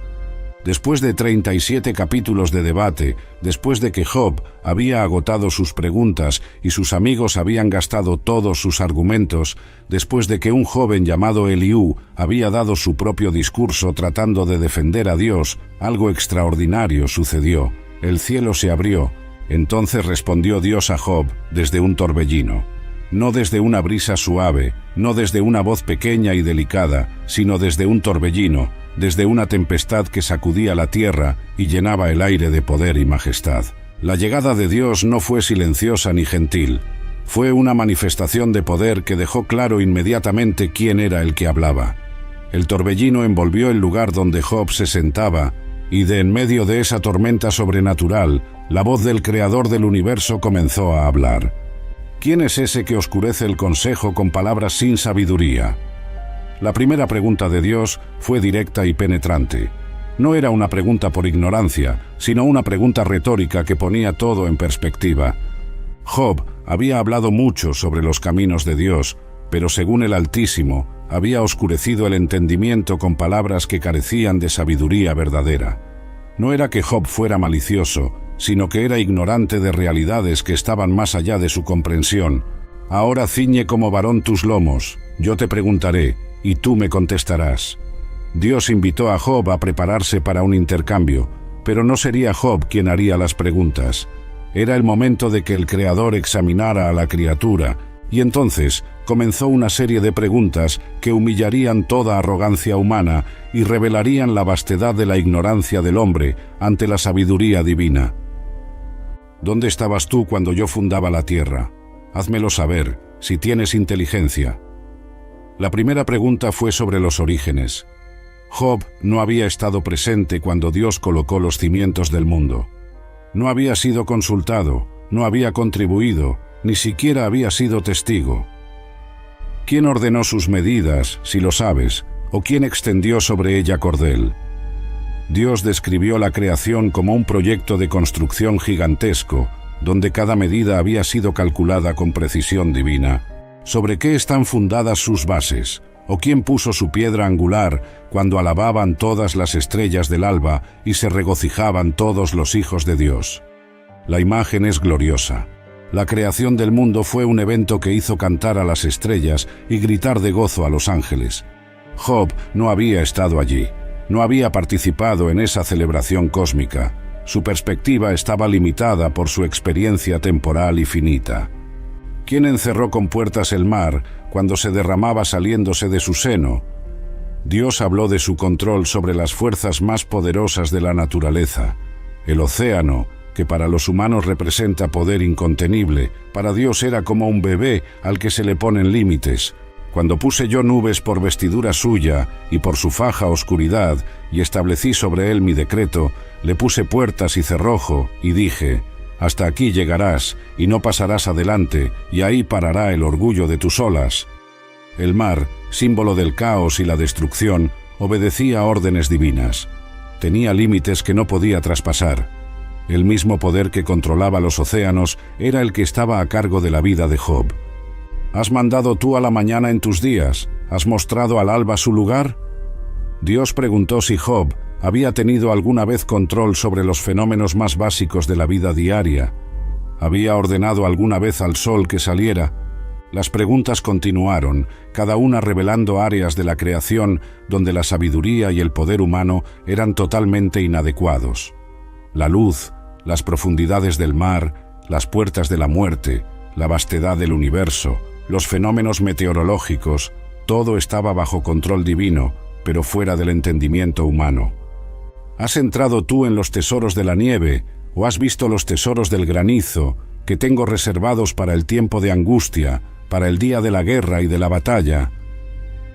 Speaker 1: Después de 37 capítulos de debate, después de que Job había agotado sus preguntas y sus amigos habían gastado todos sus argumentos, después de que un joven llamado Eliú había dado su propio discurso tratando de defender a Dios, algo extraordinario sucedió. El cielo se abrió. Entonces respondió Dios a Job desde un torbellino. No desde una brisa suave, no desde una voz pequeña y delicada, sino desde un torbellino, desde una tempestad que sacudía la tierra y llenaba el aire de poder y majestad. La llegada de Dios no fue silenciosa ni gentil. Fue una manifestación de poder que dejó claro inmediatamente quién era el que hablaba. El torbellino envolvió el lugar donde Job se sentaba, y de en medio de esa tormenta sobrenatural, la voz del Creador del universo comenzó a hablar. ¿Quién es ese que oscurece el consejo con palabras sin sabiduría? La primera pregunta de Dios fue directa y penetrante. No era una pregunta por ignorancia, sino una pregunta retórica que ponía todo en perspectiva. Job había hablado mucho sobre los caminos de Dios, pero según el Altísimo, había oscurecido el entendimiento con palabras que carecían de sabiduría verdadera. No era que Job fuera malicioso, sino que era ignorante de realidades que estaban más allá de su comprensión. Ahora ciñe como varón tus lomos, yo te preguntaré, y tú me contestarás. Dios invitó a Job a prepararse para un intercambio, pero no sería Job quien haría las preguntas. Era el momento de que el Creador examinara a la criatura, Y entonces comenzó una serie de preguntas que humillarían toda arrogancia humana y revelarían la vastedad de la ignorancia del hombre ante la sabiduría divina. ¿Dónde estabas tú cuando yo fundaba la tierra? Házmelo saber, si tienes inteligencia. La primera pregunta fue sobre los orígenes. Job no había estado presente cuando Dios colocó los cimientos del mundo. No había sido consultado, no había contribuido, ni siquiera había sido testigo. ¿Quién ordenó sus medidas, si lo sabes, o quién extendió sobre ella cordel? Dios describió la creación como un proyecto de construcción gigantesco, donde cada medida había sido calculada con precisión divina. ¿Sobre qué están fundadas sus bases? ¿O quién puso su piedra angular cuando alababan todas las estrellas del alba y se regocijaban todos los hijos de Dios? La imagen es gloriosa. La creación del mundo fue un evento que hizo cantar a las estrellas y gritar de gozo a los ángeles. Job no había estado allí, no había participado en esa celebración cósmica. Su perspectiva estaba limitada por su experiencia temporal y finita. ¿Quién encerró con puertas el mar cuando se derramaba saliéndose de su seno? Dios habló de su control sobre las fuerzas más poderosas de la naturaleza. El océano, que para los humanos representa poder incontenible, para Dios era como un bebé al que se le ponen límites. Cuando puse yo nubes por vestidura suya y por su faja oscuridad, y establecí sobre él mi decreto, le puse puertas y cerrojo, y dije: hasta aquí llegarás, y no pasarás adelante, y ahí parará el orgullo de tus olas. El mar, símbolo del caos y la destrucción, obedecía órdenes divinas. Tenía límites que no podía traspasar. El mismo poder que controlaba los océanos era el que estaba a cargo de la vida de Job. ¿Has mandado tú a la mañana en tus días? ¿Has mostrado al alba su lugar? Dios preguntó si Job había tenido alguna vez control sobre los fenómenos más básicos de la vida diaria. ¿Había ordenado alguna vez al sol que saliera? Las preguntas continuaron, cada una revelando áreas de la creación donde la sabiduría y el poder humano eran totalmente inadecuados. La luz, las profundidades del mar, las puertas de la muerte, la vastedad del universo, los fenómenos meteorológicos, todo estaba bajo control divino, pero fuera del entendimiento humano. ¿Has entrado tú en los tesoros de la nieve, o has visto los tesoros del granizo, que tengo reservados para el tiempo de angustia, para el día de la guerra y de la batalla?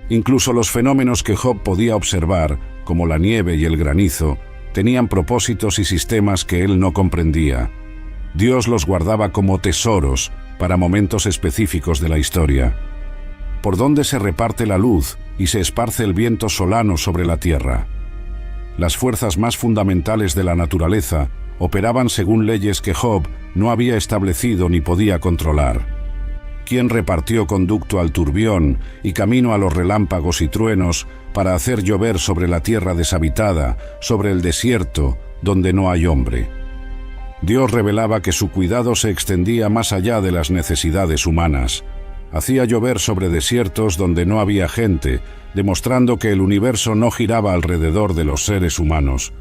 Speaker 1: Incluso los fenómenos que Job podía observar, como la nieve y el granizo, tenían propósitos y sistemas que él no comprendía. Dios los guardaba como tesoros para momentos específicos de la historia. ¿Por dónde se reparte la luz y se esparce el viento solano sobre la tierra? Las fuerzas más fundamentales de la naturaleza operaban según leyes que Job no había establecido ni podía controlar. ¿Quién repartió conducto al turbión y camino a los relámpagos y truenos para hacer llover sobre la tierra deshabitada, sobre el desierto, donde no hay hombre? Dios revelaba que su cuidado se extendía más allá de las necesidades humanas. Hacía llover sobre desiertos donde no había gente, demostrando que el universo no giraba alrededor de los seres humanos.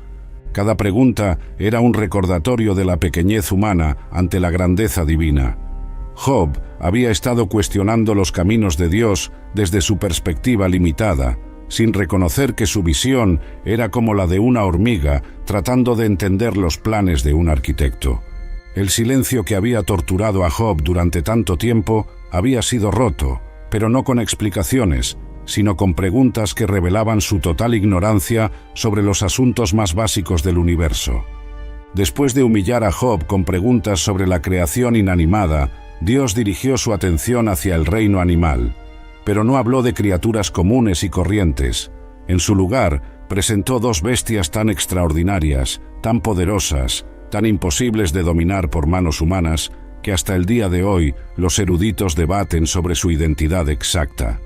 Speaker 1: Cada pregunta era un recordatorio de la pequeñez humana ante la grandeza divina. Job había estado cuestionando los caminos de Dios desde su perspectiva limitada, sin reconocer que su visión era como la de una hormiga tratando de entender los planes de un arquitecto. El silencio que había torturado a Job durante tanto tiempo había sido roto, pero no con explicaciones, sino con preguntas que revelaban su total ignorancia sobre los asuntos más básicos del universo. Después de humillar a Job con preguntas sobre la creación inanimada, Dios dirigió su atención hacia el reino animal, pero no habló de criaturas comunes y corrientes. En su lugar, presentó dos bestias tan extraordinarias, tan poderosas, tan imposibles de dominar por manos humanas, que hasta el día de hoy los eruditos debaten sobre su identidad exacta.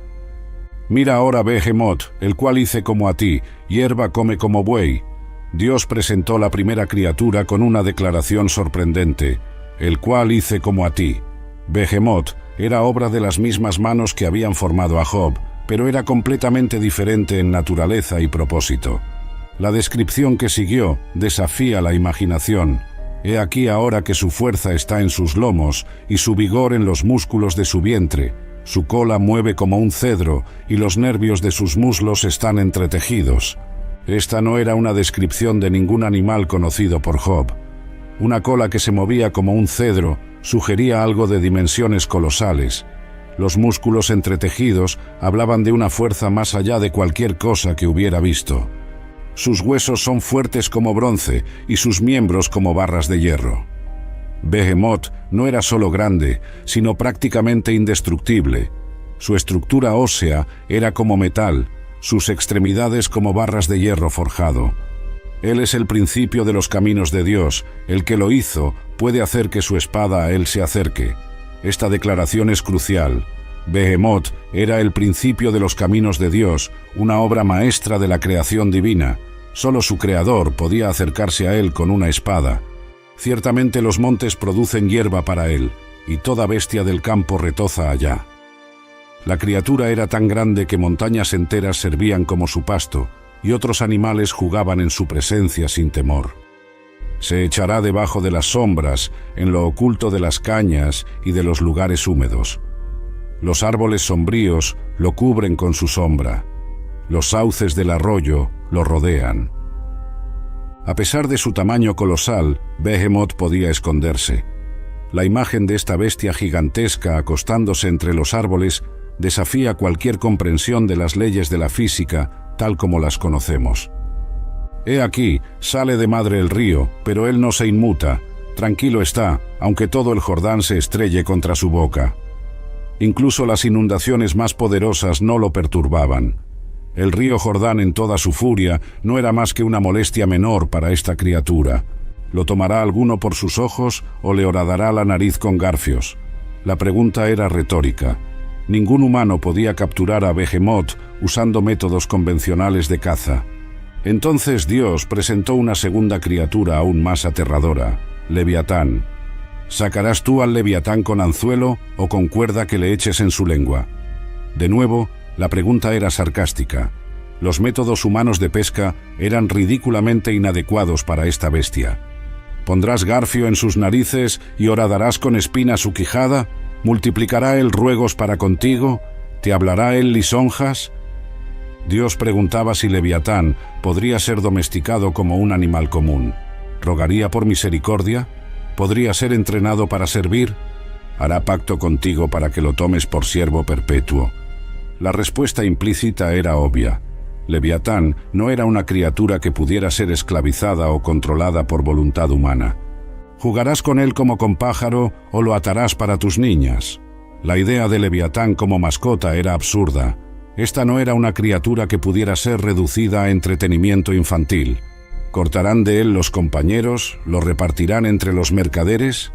Speaker 1: Mira ahora Behemoth, el cual hice como a ti, hierba come como buey. Dios presentó la primera criatura con una declaración sorprendente, el cual hice como a ti. Behemoth era obra de las mismas manos que habían formado a Job, pero era completamente diferente en naturaleza y propósito. La descripción que siguió desafía la imaginación. He aquí ahora que su fuerza está en sus lomos y su vigor en los músculos de su vientre. Su cola mueve como un cedro y los nervios de sus muslos están entretejidos. Esta no era una descripción de ningún animal conocido por Job. Una cola que se movía como un cedro sugería algo de dimensiones colosales. Los músculos entretejidos hablaban de una fuerza más allá de cualquier cosa que hubiera visto. Sus huesos son fuertes como bronce y sus miembros como barras de hierro. Behemoth no era solo grande, sino prácticamente indestructible. Su estructura ósea era como metal, sus extremidades como barras de hierro forjado. Él es el principio de los caminos de Dios. El que lo hizo puede hacer que su espada a él se acerque. Esta declaración es crucial. Behemoth era el principio de los caminos de Dios, una obra maestra de la creación divina. Solo su creador podía acercarse a él con una espada. Ciertamente los montes producen hierba para él, y toda bestia del campo retoza allá. La criatura era tan grande que montañas enteras servían como su pasto, y otros animales jugaban en su presencia sin temor. Se echará debajo de las sombras, en lo oculto de las cañas y de los lugares húmedos. Los árboles sombríos lo cubren con su sombra. Los sauces del arroyo lo rodean. A pesar de su tamaño colosal, Behemoth podía esconderse. La imagen de esta bestia gigantesca acostándose entre los árboles desafía cualquier comprensión de las leyes de la física tal como las conocemos. He aquí, sale de madre el río, pero él no se inmuta. Tranquilo está, aunque todo el Jordán se estrelle contra su boca. Incluso las inundaciones más poderosas no lo perturbaban. El río Jordán en toda su furia no era más que una molestia menor para esta criatura. ¿Lo tomará alguno por sus ojos o le horadará la nariz con garfios? La pregunta era retórica. Ningún humano podía capturar a Behemoth usando métodos convencionales de caza. Entonces Dios presentó una segunda criatura aún más aterradora, Leviatán. ¿Sacarás tú al Leviatán con anzuelo o con cuerda que le eches en su lengua? De nuevo, la pregunta era sarcástica. Los métodos humanos de pesca eran ridículamente inadecuados para esta bestia. ¿Pondrás garfio en sus narices y horadarás con espina su quijada? ¿Multiplicará él ruegos para contigo? ¿Te hablará él lisonjas? Dios preguntaba si Leviatán podría ser domesticado como un animal común. ¿Rogaría por misericordia? ¿Podría ser entrenado para servir? ¿Hará pacto contigo para que lo tomes por siervo perpetuo? La respuesta implícita era obvia. Leviatán no era una criatura que pudiera ser esclavizada o controlada por voluntad humana. ¿Jugarás con él como con pájaro o lo atarás para tus niñas? La idea de Leviatán como mascota era absurda. Esta no era una criatura que pudiera ser reducida a entretenimiento infantil. ¿Cortarán de él los compañeros? ¿Lo repartirán entre los mercaderes?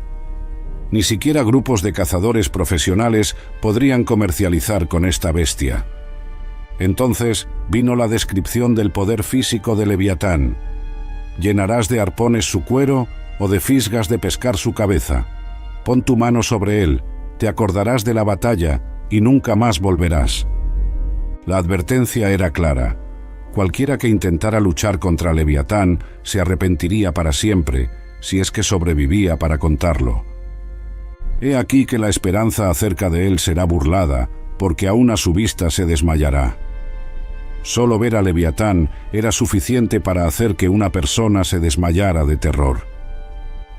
Speaker 1: Ni siquiera grupos de cazadores profesionales podrían comercializar con esta bestia. Entonces vino la descripción del poder físico de Leviatán. ¿Llenarás de arpones su cuero o de fisgas de pescar su cabeza? Pon tu mano sobre él, te acordarás de la batalla y nunca más volverás. La advertencia era clara. Cualquiera que intentara luchar contra Leviatán se arrepentiría para siempre, si es que sobrevivía para contarlo. He aquí que la esperanza acerca de él será burlada, porque aún a su vista se desmayará. Solo ver a Leviatán era suficiente para hacer que una persona se desmayara de terror.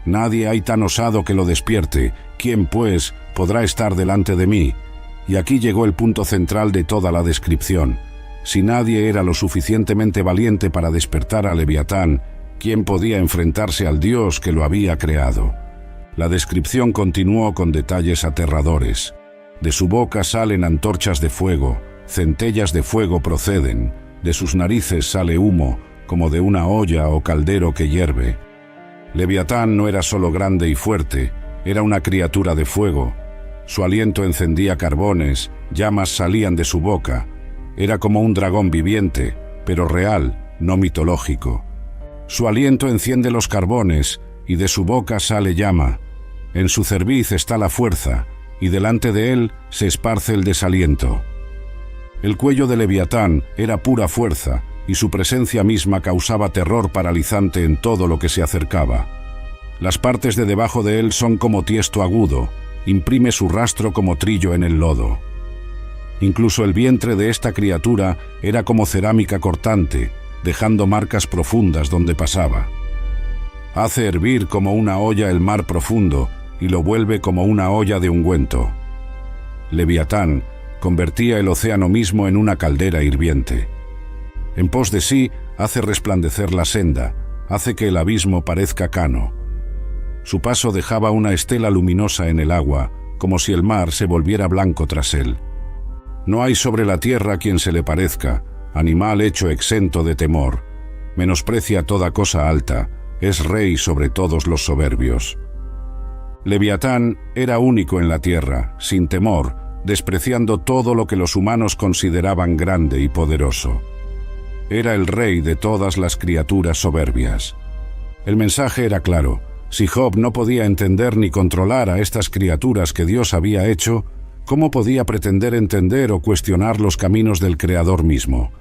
Speaker 1: Nadie hay tan osado que lo despierte. ¿Quién, pues, podrá estar delante de mí? Y aquí llegó el punto central de toda la descripción. Si nadie era lo suficientemente valiente para despertar a Leviatán, ¿quién podía enfrentarse al Dios que lo había creado? La descripción continuó con detalles aterradores. De su boca salen antorchas de fuego, centellas de fuego proceden, de sus narices sale humo, como de una olla o caldero que hierve. Leviatán no era solo grande y fuerte, era una criatura de fuego. Su aliento encendía carbones, llamas salían de su boca. Era como un dragón viviente, pero real, no mitológico. Su aliento enciende los carbones, y de su boca sale llama. En su cerviz está la fuerza, y delante de él se esparce el desaliento. El cuello de Leviatán era pura fuerza, y su presencia misma causaba terror paralizante en todo lo que se acercaba. Las partes de debajo de él son como tiesto agudo, imprime su rastro como trillo en el lodo. Incluso el vientre de esta criatura era como cerámica cortante, dejando marcas profundas donde pasaba. Hace hervir como una olla el mar profundo y lo vuelve como una olla de ungüento. Leviatán convertía el océano mismo en una caldera hirviente. En pos de sí hace resplandecer la senda, hace que el abismo parezca cano. Su paso dejaba una estela luminosa en el agua, como si el mar se volviera blanco tras él. No hay sobre la tierra quien se le parezca, animal hecho exento de temor. Menosprecia toda cosa alta, es rey sobre todos los soberbios. Leviatán era único en la tierra, sin temor, despreciando todo lo que los humanos consideraban grande y poderoso. Era el rey de todas las criaturas soberbias. El mensaje era claro: si Job no podía entender ni controlar a estas criaturas que Dios había hecho, ¿cómo podía pretender entender o cuestionar los caminos del Creador mismo?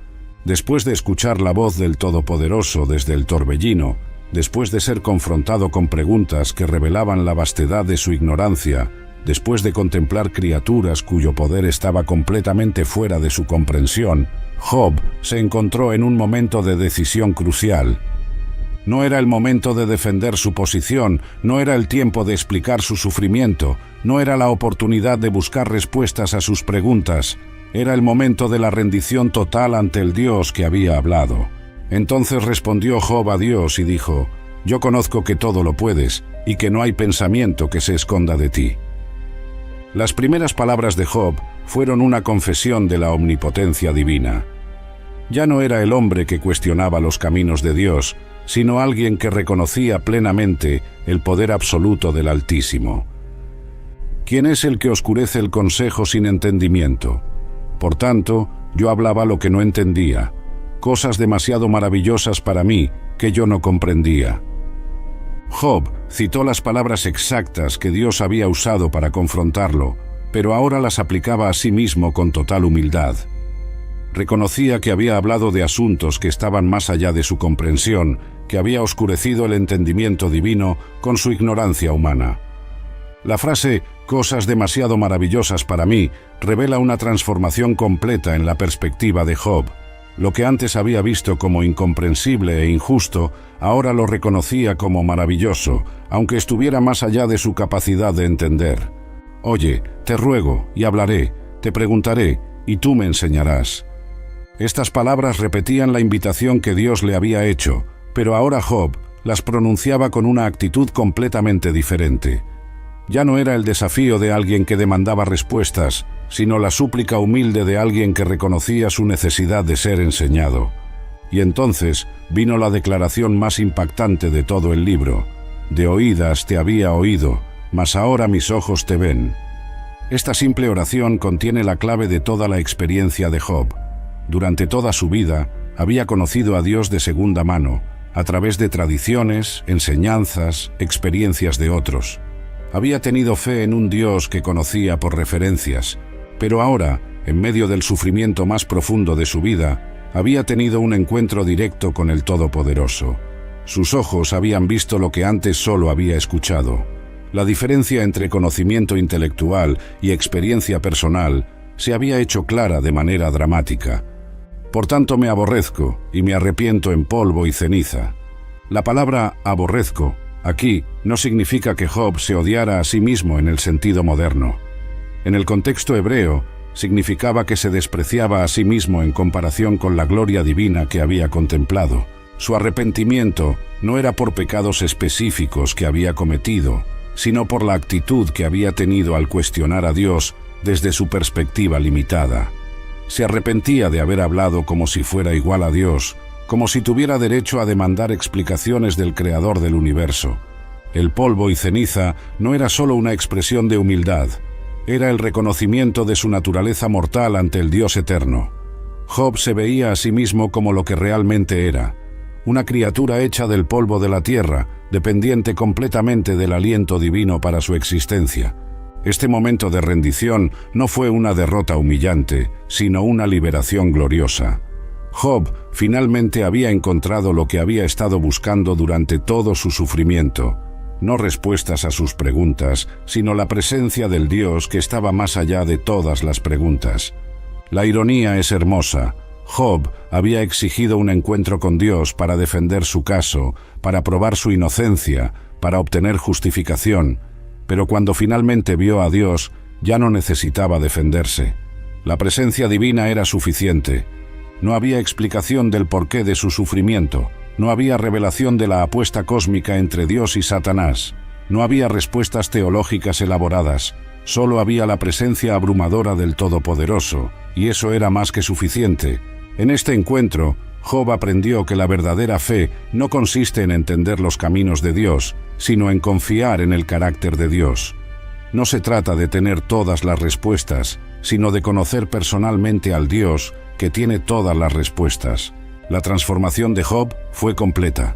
Speaker 1: Después de escuchar la voz del Todopoderoso desde el torbellino, después de ser confrontado con preguntas que revelaban la vastedad de su ignorancia, después de contemplar criaturas cuyo poder estaba completamente fuera de su comprensión, Job se encontró en un momento de decisión crucial. No era el momento de defender su posición, no era el tiempo de explicar su sufrimiento, no era la oportunidad de buscar respuestas a sus preguntas, era el momento de la rendición total ante el Dios que había hablado. Entonces respondió Job a Dios y dijo: «Yo conozco que todo lo puedes y que no hay pensamiento que se esconda de ti». Las primeras palabras de Job fueron una confesión de la omnipotencia divina. Ya no era el hombre que cuestionaba los caminos de Dios, sino alguien que reconocía plenamente el poder absoluto del Altísimo. ¿Quién es el que oscurece el consejo sin entendimiento? Por tanto, yo hablaba lo que no entendía, cosas demasiado maravillosas para mí que yo no comprendía. Job citó las palabras exactas que Dios había usado para confrontarlo, pero ahora las aplicaba a sí mismo con total humildad. Reconocía que había hablado de asuntos que estaban más allá de su comprensión, que había oscurecido el entendimiento divino con su ignorancia humana. La frase «cosas demasiado maravillosas para mí» revela una transformación completa en la perspectiva de Job. Lo que antes había visto como incomprensible e injusto, ahora lo reconocía como maravilloso, aunque estuviera más allá de su capacidad de entender. «Oye, te ruego, y hablaré, te preguntaré, y tú me enseñarás». Estas palabras repetían la invitación que Dios le había hecho, pero ahora Job las pronunciaba con una actitud completamente diferente. Ya no era el desafío de alguien que demandaba respuestas, sino la súplica humilde de alguien que reconocía su necesidad de ser enseñado. Y entonces vino la declaración más impactante de todo el libro: «De oídas te había oído, mas ahora mis ojos te ven». Esta simple oración contiene la clave de toda la experiencia de Job. Durante toda su vida había conocido a Dios de segunda mano, a través de tradiciones, enseñanzas, experiencias de otros. Había tenido fe en un Dios que conocía por referencias, pero ahora, en medio del sufrimiento más profundo de su vida, había tenido un encuentro directo con el Todopoderoso. Sus ojos habían visto lo que antes solo había escuchado. La diferencia entre conocimiento intelectual y experiencia personal se había hecho clara de manera dramática. «Por tanto me aborrezco y me arrepiento en polvo y ceniza». La palabra «aborrezco» aquí no significa que Job se odiara a sí mismo en el sentido moderno. En el contexto hebreo, significaba que se despreciaba a sí mismo en comparación con la gloria divina que había contemplado. Su arrepentimiento no era por pecados específicos que había cometido, sino por la actitud que había tenido al cuestionar a Dios desde su perspectiva limitada. Se arrepentía de haber hablado como si fuera igual a Dios, como si tuviera derecho a demandar explicaciones del Creador del universo. El polvo y ceniza no era solo una expresión de humildad, era el reconocimiento de su naturaleza mortal ante el Dios eterno. Job se veía a sí mismo como lo que realmente era, una criatura hecha del polvo de la tierra, dependiente completamente del aliento divino para su existencia. Este momento de rendición no fue una derrota humillante, sino una liberación gloriosa. Job finalmente había encontrado lo que había estado buscando durante todo su sufrimiento. no respuestas a sus preguntas, sino la presencia del Dios que estaba más allá de todas las preguntas. La ironía es hermosa. Job había exigido un encuentro con Dios para defender su caso, para probar su inocencia, para obtener justificación, pero cuando finalmente vio a Dios, ya no necesitaba defenderse. La presencia divina era suficiente. No había explicación del porqué de su sufrimiento. No había revelación de la apuesta cósmica entre Dios y Satanás. No había respuestas teológicas elaboradas. Solo había la presencia abrumadora del Todopoderoso, y eso era más que suficiente. En este encuentro, Job aprendió que la verdadera fe no consiste en entender los caminos de Dios, sino en confiar en el carácter de Dios. No se trata de tener todas las respuestas, sino de conocer personalmente al Dios que tiene todas las respuestas. La transformación de Job fue completa.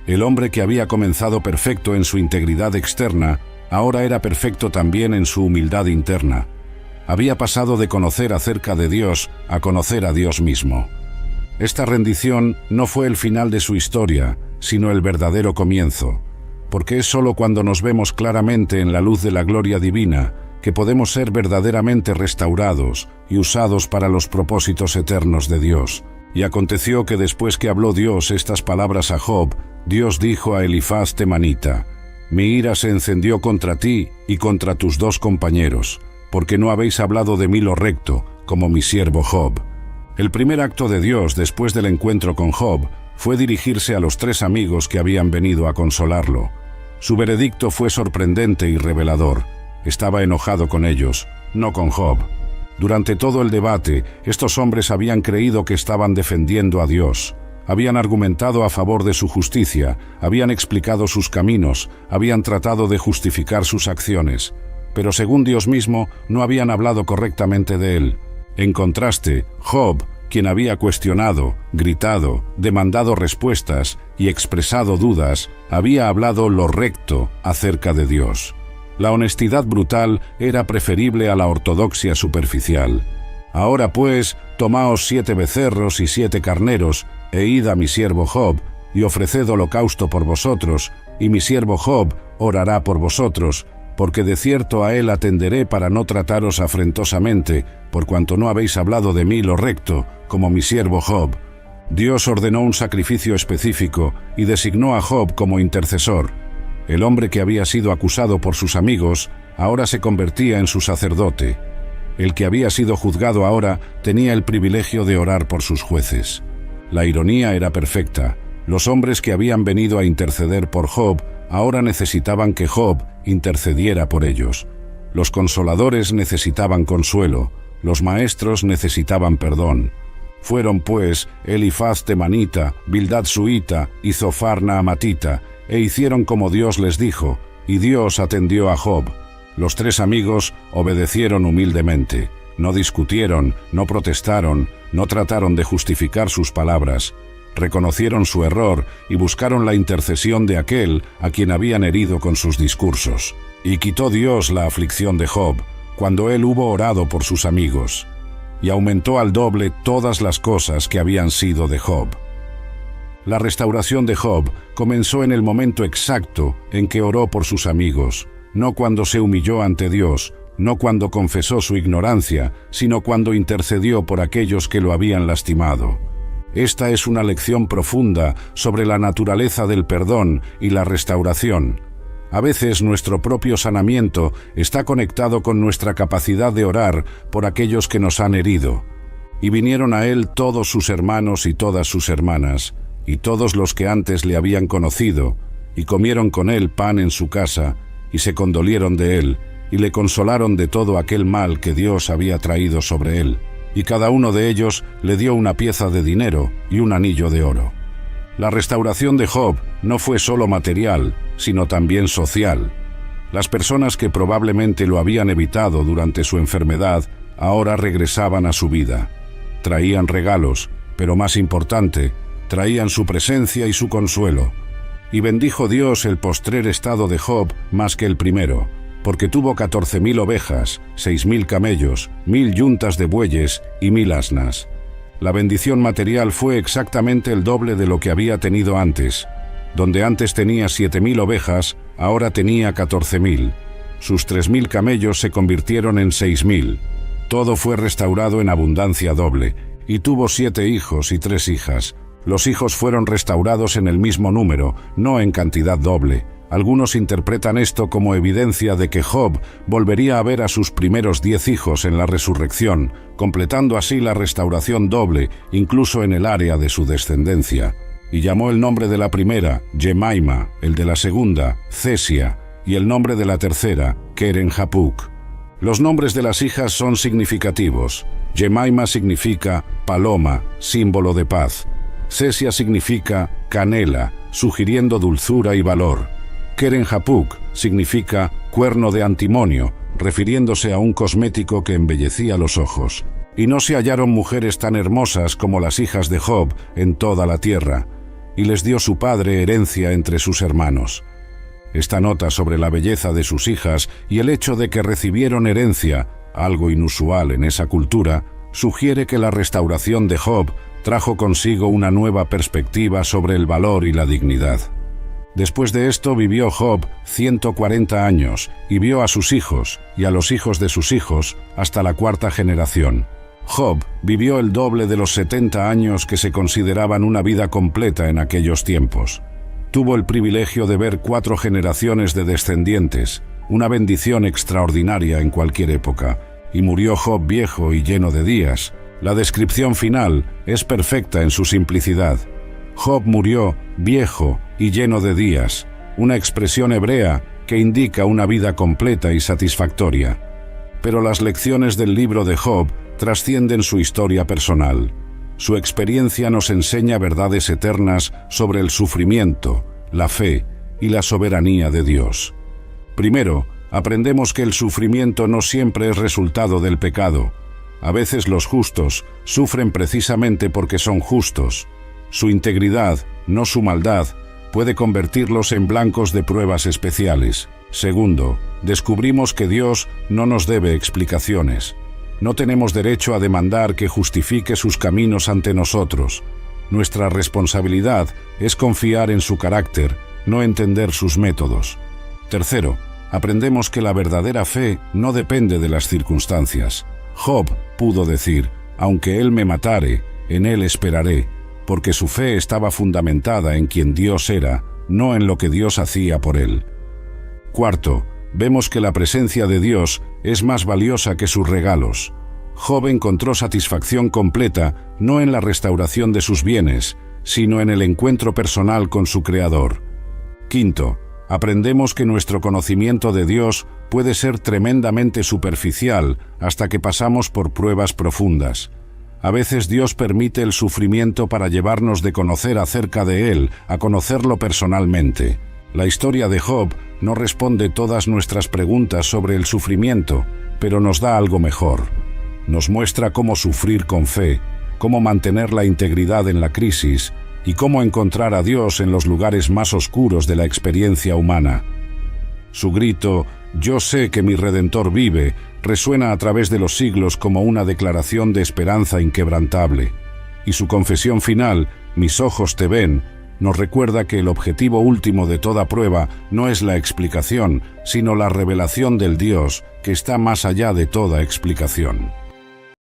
Speaker 1: El hombre que había comenzado perfecto en su integridad externa, ahora era perfecto también en su humildad interna. Había pasado de conocer acerca de Dios a conocer a Dios mismo. Esta rendición no fue el final de su historia, sino el verdadero comienzo, porque es sólo cuando nos vemos claramente en la luz de la gloria divina que podemos ser verdaderamente restaurados y usados para los propósitos eternos de Dios. Y aconteció que después que habló Dios estas palabras a Job, Dios dijo a Elifaz temanita: «Mi ira se encendió contra ti y contra tus dos compañeros, porque no habéis hablado de mí lo recto, como mi siervo Job». El primer acto de Dios después del encuentro con Job fue dirigirse a los tres amigos que habían venido a consolarlo. Su veredicto fue sorprendente y revelador. Estaba enojado con ellos, no con Job. Durante todo el debate, estos hombres habían creído que estaban defendiendo a Dios. Habían argumentado a favor de su justicia, habían explicado sus caminos, habían tratado de justificar sus acciones. Pero según Dios mismo, no habían hablado correctamente de él. En contraste, Job, quien había cuestionado, gritado, demandado respuestas y expresado dudas, había hablado lo recto acerca de Dios. La honestidad brutal era preferible a la ortodoxia superficial. Ahora pues, tomaos 7 becerros y 7 carneros, e id a mi siervo Job, y ofreced holocausto por vosotros, y mi siervo Job orará por vosotros, porque de cierto a él atenderé para no trataros afrentosamente, por cuanto no habéis hablado de mí lo recto, como mi siervo Job. Dios ordenó un sacrificio específico y designó a Job como intercesor. El hombre que había sido acusado por sus amigos ahora se convertía en su sacerdote. El que había sido juzgado ahora tenía el privilegio de orar por sus jueces. La ironía era perfecta. Los hombres que habían venido a interceder por Job ahora necesitaban que Job intercediera por ellos. Los consoladores necesitaban consuelo. Los maestros necesitaban perdón. Fueron pues Elifaz temanita, Bildad suita y Zofar naamatita, e hicieron como Dios les dijo, y Dios atendió a Job. Los tres amigos obedecieron humildemente. No discutieron, no protestaron, no trataron de justificar sus palabras. Reconocieron su error y buscaron la intercesión de aquel a quien habían herido con sus discursos. Y quitó Dios la aflicción de Job, cuando él hubo orado por sus amigos, y aumentó al doble todas las cosas que habían sido de Job. La restauración de Job comenzó en el momento exacto en que oró por sus amigos, no cuando se humilló ante Dios, no cuando confesó su ignorancia, sino cuando intercedió por aquellos que lo habían lastimado. Esta es una lección profunda sobre la naturaleza del perdón y la restauración. A veces nuestro propio sanamiento está conectado con nuestra capacidad de orar por aquellos que nos han herido. Y vinieron a él todos sus hermanos y todas sus hermanas, y todos los que antes le habían conocido, y comieron con él pan en su casa, y se condolieron de él, y le consolaron de todo aquel mal que Dios había traído sobre él. Y cada uno de ellos le dio una pieza de dinero y un anillo de oro. La restauración de Job no fue solo material, sino también social. Las personas que probablemente lo habían evitado durante su enfermedad, ahora regresaban a su vida. Traían regalos, pero más importante, traían su presencia y su consuelo. Y bendijo Dios el postrer estado de Job más que el primero, porque tuvo 14,000 ovejas, 6,000 camellos, 1,000 yuntas de bueyes y 1,000 asnas. La bendición material fue exactamente el doble de lo que había tenido antes. Donde antes tenía 7.000 ovejas, ahora tenía 14.000. Sus 3.000 camellos se convirtieron en 6.000. Todo fue restaurado en abundancia doble, y tuvo 7 hijos y 3 hijas. Los hijos fueron restaurados en el mismo número, no en cantidad doble. Algunos interpretan esto como evidencia de que Job volvería a ver a sus primeros 10 hijos en la resurrección, completando así la restauración doble, incluso en el área de su descendencia. Y llamó el nombre de la primera, Jemima, el de la segunda, Cesia, y el nombre de la tercera, Keren-Hapuk. Los nombres de las hijas son significativos. Jemima significa paloma, símbolo de paz. Cesia significa canela, sugiriendo dulzura y valor. Keren-Hapuk significa cuerno de antimonio, refiriéndose a un cosmético que embellecía los ojos. Y no se hallaron mujeres tan hermosas como las hijas de Job en toda la tierra, y les dio su padre herencia entre sus hermanos. Esta nota sobre la belleza de sus hijas y el hecho de que recibieron herencia, algo inusual en esa cultura, sugiere que la restauración de Job trajo consigo una nueva perspectiva sobre el valor y la dignidad. Después de esto vivió Job 140 años y vio a sus hijos y a los hijos de sus hijos hasta la 4ª generación. Job vivió el doble de los 70 años que se consideraban una vida completa en aquellos tiempos. Tuvo el privilegio de ver 4 generaciones de descendientes, una bendición extraordinaria en cualquier época, y murió Job viejo y lleno de días. La descripción final es perfecta en su simplicidad. Job murió viejo y lleno de días, una expresión hebrea que indica una vida completa y satisfactoria. Pero las lecciones del libro de Job trascienden su historia personal. Su experiencia nos enseña verdades eternas sobre el sufrimiento, la fe y la soberanía de Dios. Primero, aprendemos que el sufrimiento no siempre es resultado del pecado. A veces los justos sufren precisamente porque son justos. Su integridad, no su maldad, puede convertirlos en blancos de pruebas especiales. Segundo, descubrimos que Dios no nos debe explicaciones. No tenemos derecho a demandar que justifique sus caminos ante nosotros. Nuestra responsabilidad es confiar en su carácter, no entender sus métodos. Tercero, aprendemos que la verdadera fe no depende de las circunstancias. Job pudo decir, aunque él me matare, en él esperaré, porque su fe estaba fundamentada en quien Dios era, no en lo que Dios hacía por él. Cuarto, vemos que la presencia de Dios es más valiosa que sus regalos. Job encontró satisfacción completa no en la restauración de sus bienes, sino en el encuentro personal con su Creador. Quinto, aprendemos que nuestro conocimiento de Dios puede ser tremendamente superficial hasta que pasamos por pruebas profundas. A veces Dios permite el sufrimiento para llevarnos de conocer acerca de Él a conocerlo personalmente. La historia de Job no responde todas nuestras preguntas sobre el sufrimiento, pero nos da algo mejor. Nos muestra cómo sufrir con fe, cómo mantener la integridad en la crisis y cómo encontrar a Dios en los lugares más oscuros de la experiencia humana. Su grito, «Yo sé que mi Redentor vive», resuena a través de los siglos como una declaración de esperanza inquebrantable. Y su confesión final, «Mis ojos te ven», nos recuerda que el objetivo último de toda prueba no es la explicación, sino la revelación del Dios que está más allá de toda explicación.